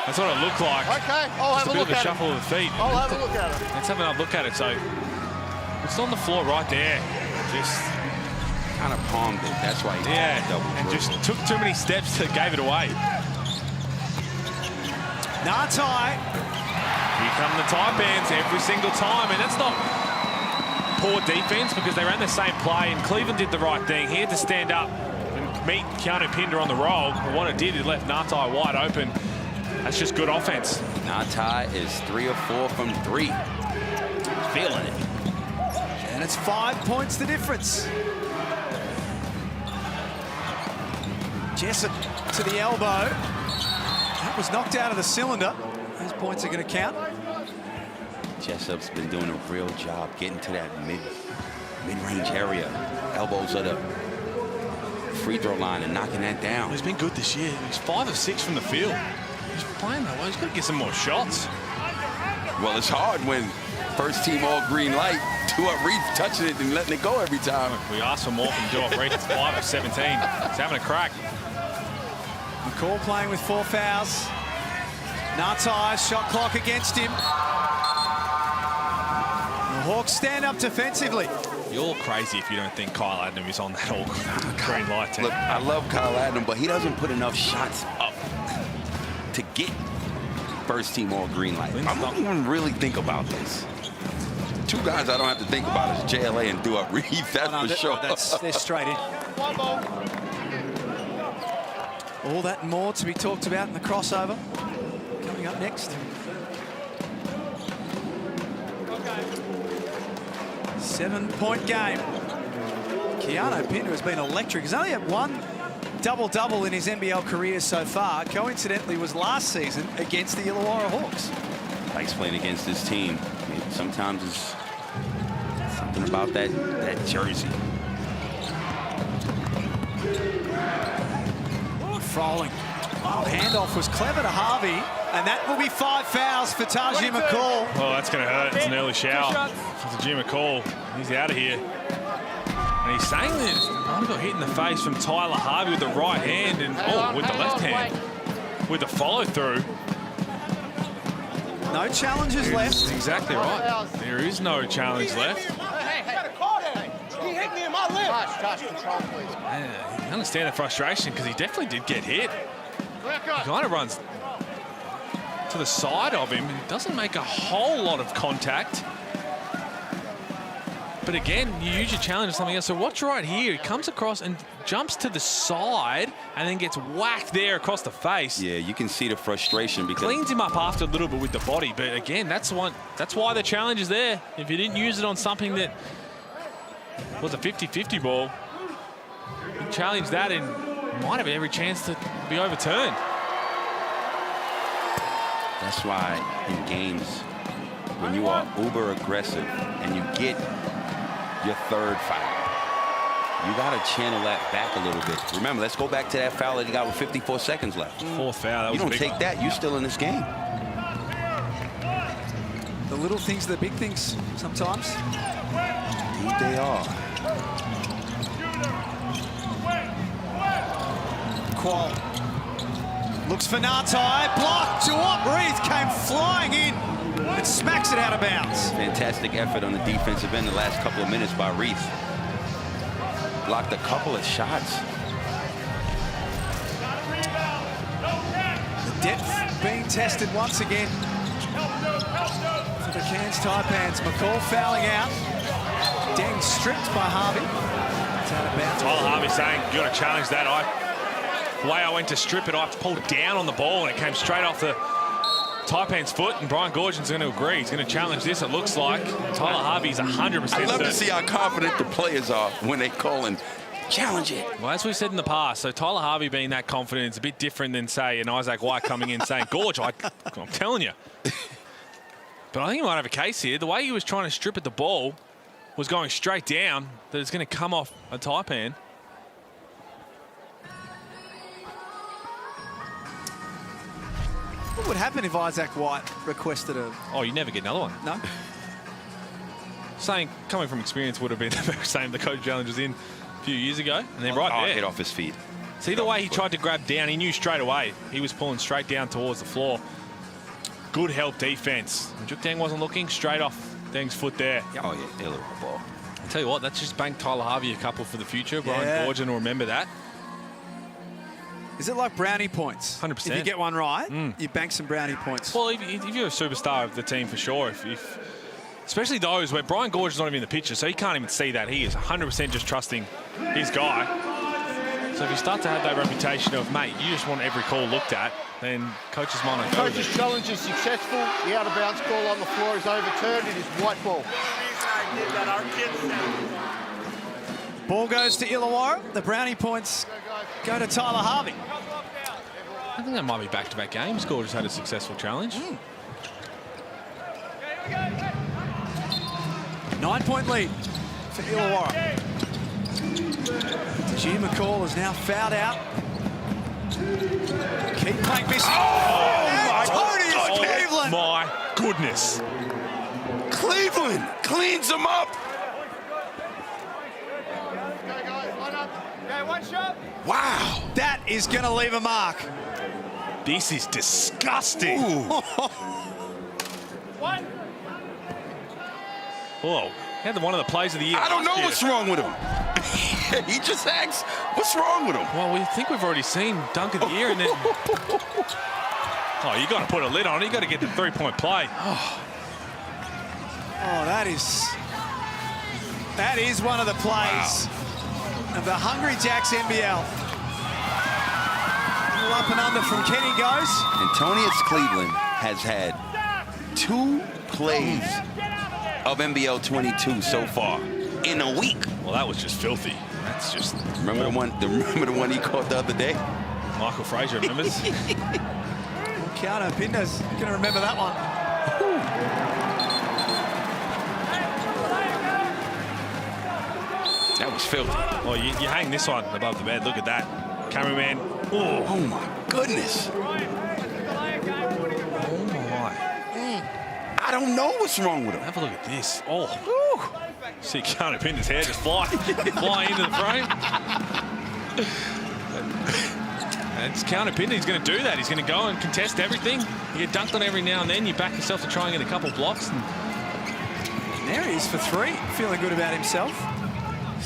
That's what it looked like. Okay, I'll have a look at it. Just a bit of a shuffle of the feet. I'll have a look at it. Let's have another look at it. So it's on the floor right there. Just kind of palmed it. That's why he double and just took too many steps that gave it away. Ngatai. Here come the Taipans every single time, and that's not poor defense because they ran the same play, and Cleveland did the right thing. He had to stand up and meet Keanu Pinder on the roll, but what it did, it left Ngatai wide open. That's just good offense. Ngatai is 3 of 4 from 3. Feeling it. And it's 5 points the difference. Jessup to the elbow. That was knocked out of the cylinder. Those points are going to count. Jessup's been doing a real job getting to that mid-range area. Elbows at the free throw line and knocking that down. He's been good this year. He's 5 of 6 from the field. He's playing that well. He's got to get some more shots. Well, it's hard when first team all green light, Dura Breathe touching it and letting it go every time. We asked for more from Dura Breathe. It's 5 of 17. He's having a crack. McCall playing with 4 fouls. Ngatai, shot clock against him. The Hawks stand up defensively. You're crazy if you don't think Kyle Adnam is on that all green light team. Look, I love Kyle Adnam, but he doesn't put enough shots up to get first team all green light. I don't even really think about this. 2 guys I don't have to think about is JLA and Dura Breathe, that's for sure. They're straight in. All that and more to be talked about in the crossover. Coming up next. 7-point game. Keanu Pinder has been electric. He's only had 1 double-double in his NBL career so far. Coincidentally, was last season against the Illawarra Hawks. Likes playing against this team. Sometimes it's something about that jersey. Froling. Oh, handoff was clever to Harvey, and that will be 5 fouls for Taji McCall. Oh, that's going to hurt. It's an early shower for Taji McCall. He's out of here. And he's saying this. He got hit in the face from Tyler Harvey with the right hand and with the left hand. with the follow-through. No challenges left. Exactly right. There is no challenge left. He hit me in my lip. Touch, control, please. I understand the frustration because he definitely did get hit. He kind of runs to the side of him and doesn't make a whole lot of contact. But again, you use your challenge or something else. So watch right here. He comes across and jumps to the side and then gets whacked there across the face. Yeah, you can see the frustration because Cleans him up after a little bit with the body. But again, that's why the challenge is there. If you didn't use it on something that was a 50-50 ball, you challenge that and might have every chance to be overturned. that's why in games, when you are uber aggressive and you get your third foul, you got to channel that back a little bit. Remember, let's go back to that foul that he got with 54 seconds left. Fourth foul. That was you don't a big take one. that, you're still in this game. The little things are the big things sometimes. Indeed they are. Qual looks for Natai, blocked. Reith came flying in and smacks it out of bounds. Fantastic effort on the defensive end the last couple of minutes by Reith. Blocked a couple of shots. The depth being tested once again for the Cairns Taipans. McCall fouling out. Deng stripped by Harvey. It's out of bounds. Tyler Harvey saying, you got to challenge that. The way I went to strip it, I pulled down on the ball and it came straight off the Taipan's foot, and Brian Goorjian's going to agree. He's going to challenge this, it looks like. Tyler Harvey's 100% I love certain. to see how confident the players are when they call and challenge it. Well, as we said in the past, so Tyler Harvey being that confident is a bit different than, say, an Isaac White coming in saying, Gorge, I'm telling you. But I think he might have a case here. The way he was trying to strip at the ball was going straight down, that it's going to come off a Taipan. What would happen if Isaac White requested a... Oh, you never get another one. No? Saying, coming from experience, would have been the very same the coach challenge was in a few years ago. And then right there. Hit off his feet. See the way he tried to grab down, he knew straight away. He was pulling straight down towards the floor. Good help defense. Juk Deng wasn't looking, straight off Deng's foot there. Oh, yeah, Illawarra ball. I'll tell you what, that's just banked Tyler Harvey a couple for the future. Brian Goorjian will remember that. Is it like brownie points? 100%. If you get one right, you bank some brownie points. Well, if you're a superstar of the team, for sure. Especially those where Brian Goorjian's not even in the picture, so he can't even see that. He is 100% just trusting his guy. So if you start to have that reputation of, mate, you just want every call looked at, then coaches might not go with it. Coach's challenge is successful. The out-of-bounds call on the floor is overturned. It is white ball. Ball goes to Illawarra. The brownie points go to Tyler Harvey. I think that might be back-to-back games. Goorjian's had a successful challenge. 9-point lead for Illawarra. G. McCall is now fouled out. Keep playing this. Cleveland. My goodness. Cleveland cleans them up. Wow. That is going to leave a mark. This is disgusting. Whoa. Had one of the plays of the year. I don't know what's wrong with him. He just asks, what's wrong with him? Well, we think we've already seen dunk of the year, and then... Oh, you got to put a lid on it. You got to get the three-point play. Oh, that is one of the plays of the Hungry Jacks NBL. Up and under from Kenny goes. Antonius Cleveland has had 2 plays of NBL22 so far in a week. Well, that was just filthy. That's just... Remember the one he caught the other day? Michael Frazier remembers. Keanu Pinda's going to remember that one. That was filthy. Well, you hang this one above the bed. Look at that. Cameraman. Oh my goodness. Oh, my. I don't know what's wrong with him. Have a look at this. Oh. Woo. See Keanu Pinda's hair just fly into the frame. And it's counterpinned. He's going to do that. He's going to go and contest everything. You get dunked on every now and then. You back yourself to try and get a couple blocks. And there he is for 3. Feeling good about himself.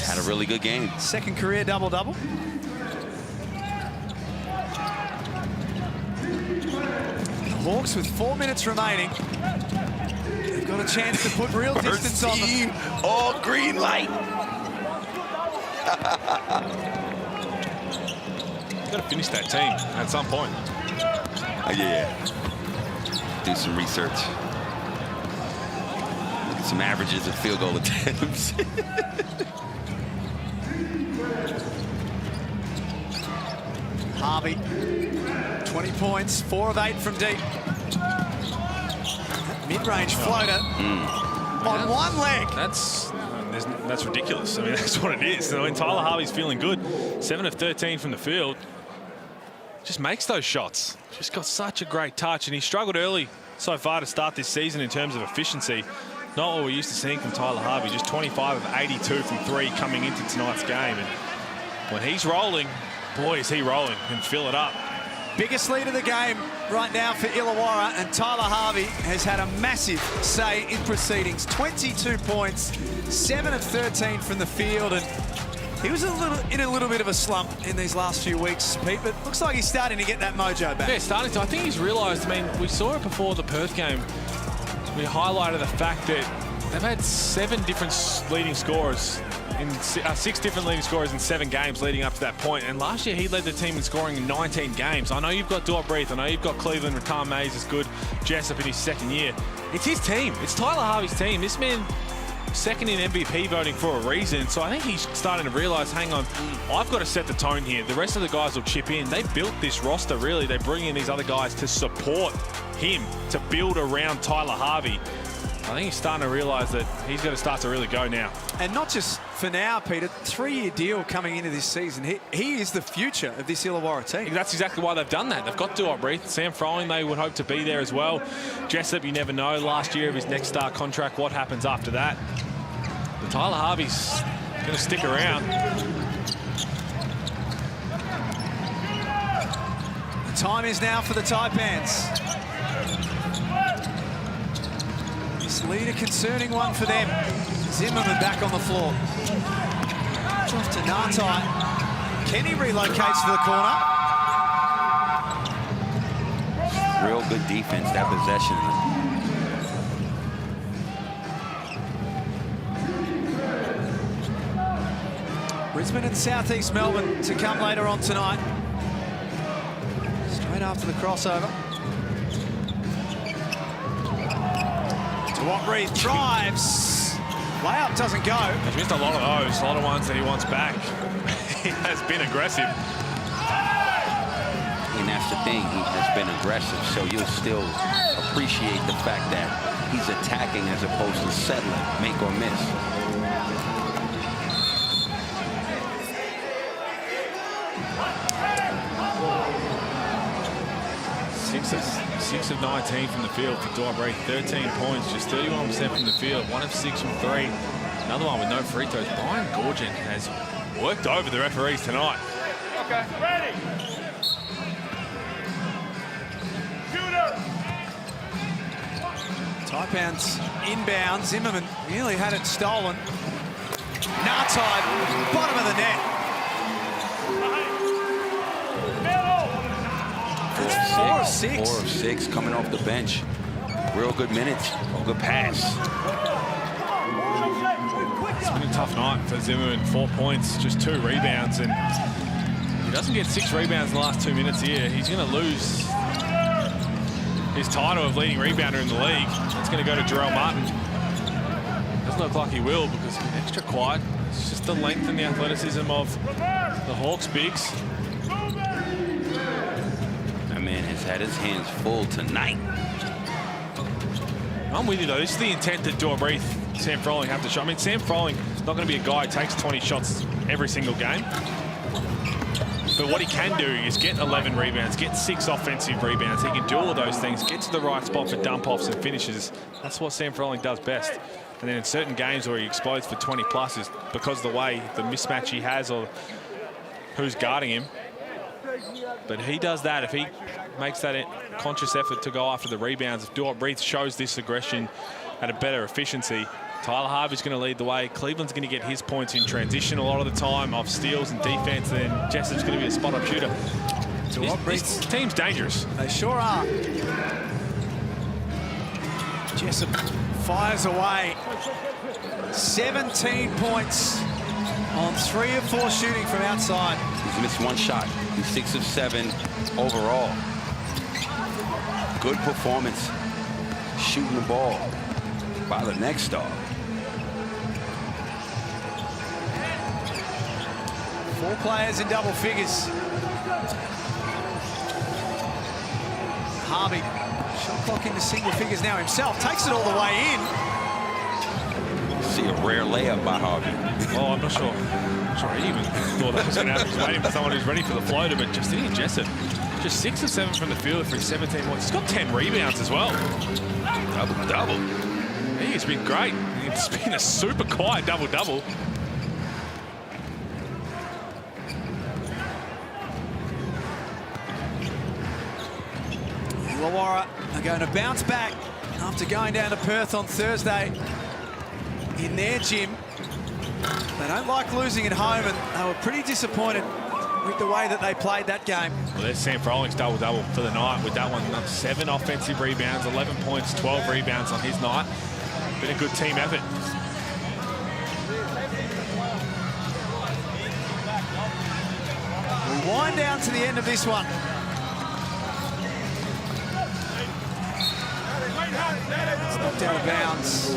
Had a really good game. Second career double-double. The Hawks with 4 minutes remaining. They've got a chance to put real distance on them. All green light. Got to finish that team at some point. Yeah. Do some research. Look at some averages of field goal attempts. Harvey, 20 points, 4 of 8 from deep. Mid-range floater on one leg. That's ridiculous. I mean, that's what it is. I mean, Tyler Harvey's feeling good. 7 of 13 from the field. Just makes those shots. Just got such a great touch, and he struggled early so far to start this season in terms of efficiency. Not what we're used to seeing from Tyler Harvey. Just 25 of 82 from 3 coming into tonight's game. And when he's rolling, boy, is he rolling, and fill it up. Biggest lead of the game right now for Illawarra, and Tyler Harvey has had a massive say in proceedings. 22 points, 7 of 13 from the field, and he was in a little bit of a slump in these last few weeks, Pete, but looks like he's starting to get that mojo back. Yeah, starting to. I think he's realised, I mean, we saw it before the Perth game. We highlighted the fact that they've had 6 different leading scorers in 7 games leading up to that point. And last year he led the team in scoring in 19 games. I know you've got Duart Breath. I know you've got Cleveland. Ratam Mays is good. Jessup in his 2nd year. It's his team. It's Tyler Harvey's team. This man second in MVP voting for a reason. So I think he's starting to realise, hang on, I've got to set the tone here. The rest of the guys will chip in. They built this roster, really. They bring in these other guys to support him, to build around Tyler Harvey. I think he's starting to realise that he's got to start to really go now. And not just for now, Peter, 3-year deal coming into this season. He is the future of this Illawarra team. That's exactly why they've done that. They've got Duart Breath. Sam Froling, they would hope to be there as well. Jessup, you never know. Last year of his next star contract, what happens after that? But Tyler Harvey's going to stick around. The time is now for the Taipans. This lead a concerning one for them. Zimmerman back on the floor. Off to Nartai. Kenny relocates to the corner. Real good defense, that possession. Brisbane and Southeast Melbourne to come later on tonight. Straight after the crossover. Duart Breath drives. Layup doesn't go. He's missed a lot of those, a lot of ones that he wants back. He has been aggressive. And that's the thing, he has been aggressive, so you'll still appreciate the fact that he's attacking as opposed to settling, make or miss. Six of 19 from the field for Duart Breath, 13 points, just 31% from the field, 1 of 6 from 3. Another one with no free throws. Brian Gorgon has worked over the referees tonight. Okay, ready. Taipans inbound. Zimmerman nearly had it stolen. Nartai, bottom of the net. 4 of 6. 4 of 6 coming off the bench. Real good minutes. Good pass. It's been a tough night for Zimmerman. 4 points, just 2 rebounds, and he doesn't get 6 rebounds in the last 2 minutes here. He's going to lose his title of leading rebounder in the league. It's going to go to Jarrell Martin. Doesn't look like he will because he's extra quiet. It's just the length and the athleticism of the Hawks bigs. That man has had his hands full tonight. I'm with you though. This is the intent that Duart Breath, Sam Froling have to show. I mean, Sam Froling is not going to be a guy who takes 20 shots every single game. But what he can do is get 11 rebounds, get 6 offensive rebounds. He can do all those things, get to the right spot for dump-offs and finishes. That's what Sam Froling does best. And then in certain games where he explodes for 20 plus is because of the way, the mismatch he has or who's guarding him. But he does that. If he makes that conscious effort to go after the rebounds, if Duop Reith shows this aggression at a better efficiency, Tyler Harvey's going to lead the way. Cleveland's going to get his points in transition a lot of the time, off steals and defense. Then Jessup's going to be a spot-up shooter. This team's dangerous. They sure are. Jessup fires away. 17 points on 3 of 4 shooting from outside. He's missed 1 shot. He's 6 of 7 overall. Good performance shooting the ball by the next dog. 4 players in double figures. Harvey, shot clock into single figures now himself. Takes it all the way in. See a rare layup by Harvey. Oh, I'm not sure. He even thought that was going to happen. He's waiting for someone who's ready for the floater, but Justinian Jessup, just 6 of 7 from the field for his 17 points. He's got 10 rebounds as well. Double-double. He's been great. It's been a super quiet double-double. Illawarra are going to bounce back after going down to Perth on Thursday in their gym. They don't like losing at home, and they were pretty disappointed with the way that they played that game. Well, there's Sam Frolick's double-double for the night with that one. 7 offensive rebounds, 11 points, 12 rebounds on his night. Been a good team effort. We wind down to the end of this one. It's knocked out of bounds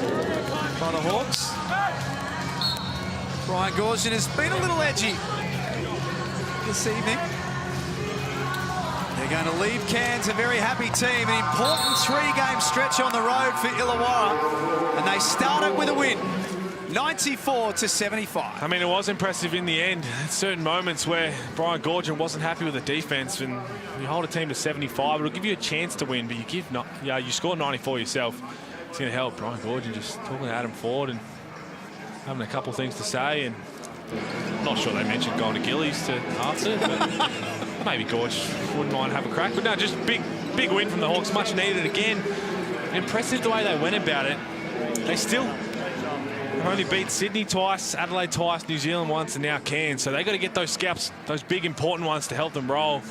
by the Hawks. Brian Goorjian has been a little edgy this evening. They're going to leave Cairns a very happy team. An important 3-game stretch on the road for Illawarra. And they start it with a win. 94-75. I mean, it was impressive in the end. At certain moments where Brian Goorjian wasn't happy with the defense, and you hold a team to 75, it'll give you a chance to win, but you score 94 yourself. It's going to help. Brian Goorjian just talking to Adam Ford and having a couple things to say, and I'm not sure they mentioned going to Gillies to answer, but maybe Gorge wouldn't mind have a crack. But no, just big win from the Hawks, much needed again. Impressive the way they went about it. They still have only beat Sydney twice, Adelaide twice, New Zealand once, and now Cairns. So they got to get those scalps, those big important ones to help them roll.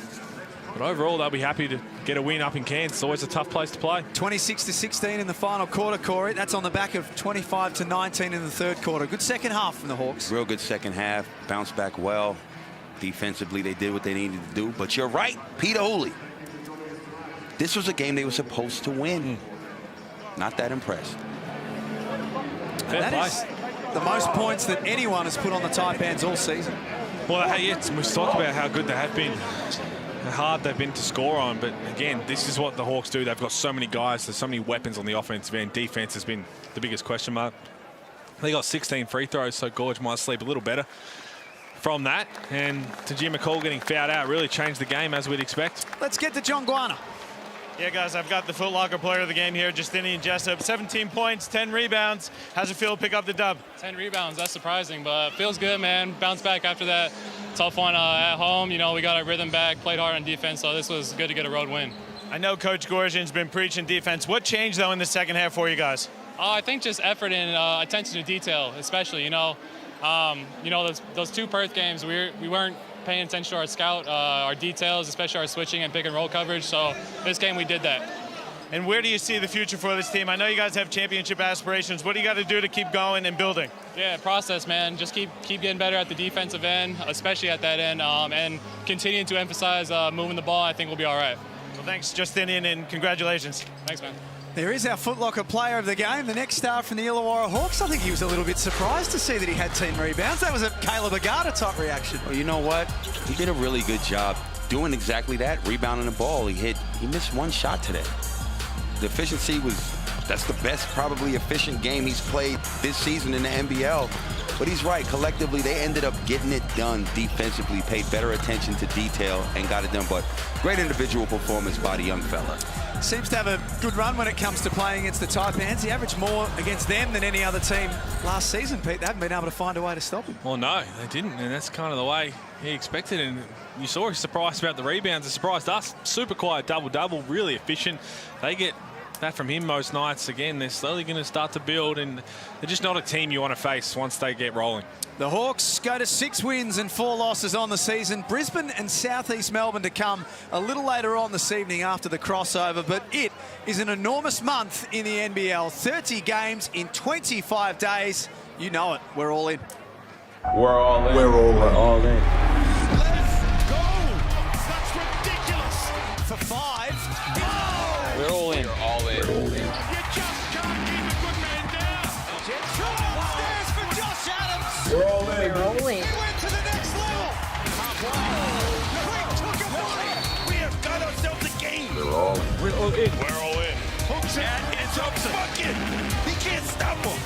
But overall, they'll be happy to get a win up in Cairns. It's always a tough place to play. 26-16 in the final quarter, Corey. That's on the back of 25-19 in the third quarter. Good second half from the Hawks. Real good second half. Bounced back well. Defensively, they did what they needed to do. But you're right, Peter Hooley. This was a game they were supposed to win. Not that impressed. That is the most points that anyone has put on the Taipans all season. Well, we've talked about how good they have been, how hard they've been to score on. But again, this is what the Hawks do. They've got so many guys, there's so many weapons on the offensive end. Defense has been the biggest question mark. They got 16 free throws, so Gorge might sleep a little better from that. And Tajir McCall getting fouled out really changed the game, as we'd expect. Let's get to John Guana. Yeah, guys, I've got the Foot Locker player of the game here, Justinian Jessup. 17 points, 10 rebounds. How's it feel to pick up the dub? 10 rebounds, that's surprising, but feels good, man. Bounce back after that tough one at home. You know, we got our rhythm back, played hard on defense, so this was good to get a road win. I know Coach Goorjian's been preaching defense. What changed, though, in the second half for you guys? I think just effort and attention to detail, especially, you know, those 2 Perth games, we weren't paying attention to our scout, our details, especially our switching and pick and roll coverage. So this game we did that. And where do you see the future for this team? I know you guys have championship aspirations. What do you got to do to keep going and building? Yeah, process, man. Just keep getting better at the defensive end, especially at that end, and continuing to emphasize moving the ball. I think we'll be all right. Well, thanks, Justinian, and congratulations. Thanks, man. There is our Foot Locker player of the game, the next star from the Illawarra Hawks. I think he was a little bit surprised to see that he had 10 rebounds. That was a Caleb Agata type reaction. Well, you know what? He did a really good job doing exactly that, rebounding the ball. He missed 1 shot today. The efficiency that's the best, probably efficient game he's played this season in the NBL. But he's right, collectively, they ended up getting it done defensively, paid better attention to detail, and got it done. But great individual performance by the young fella. Seems to have a good run when it comes to playing against the Taipans. He averaged more against them than any other team last season, Pete. They haven't been able to find a way to stop him. Well, no, they didn't, and that's kind of the way he expected, and you saw he's surprised about the rebounds. It surprised us. Super quiet double-double, really efficient. They get that from him most nights. Again, they're slowly going to start to build, and they're just not a team you want to face once they get rolling. The Hawks go to 6 wins and 4 losses on the season. Brisbane and Southeast Melbourne to come a little later on this evening after the crossover, but it is an enormous month in the NBL. 30 games in 25 days. You know it. We're all in. We're all in. We're all in. For 5. We're all in. We're all in. You just can't keep a good man down. Upstairs for Josh Adams. We're all in. We're all in. He went to the next level. Quick took it away. We have got ourselves a game. We're all in. We're all in. We're all in. Hooks it. It's Hooks. Fuck it. He can't stop him.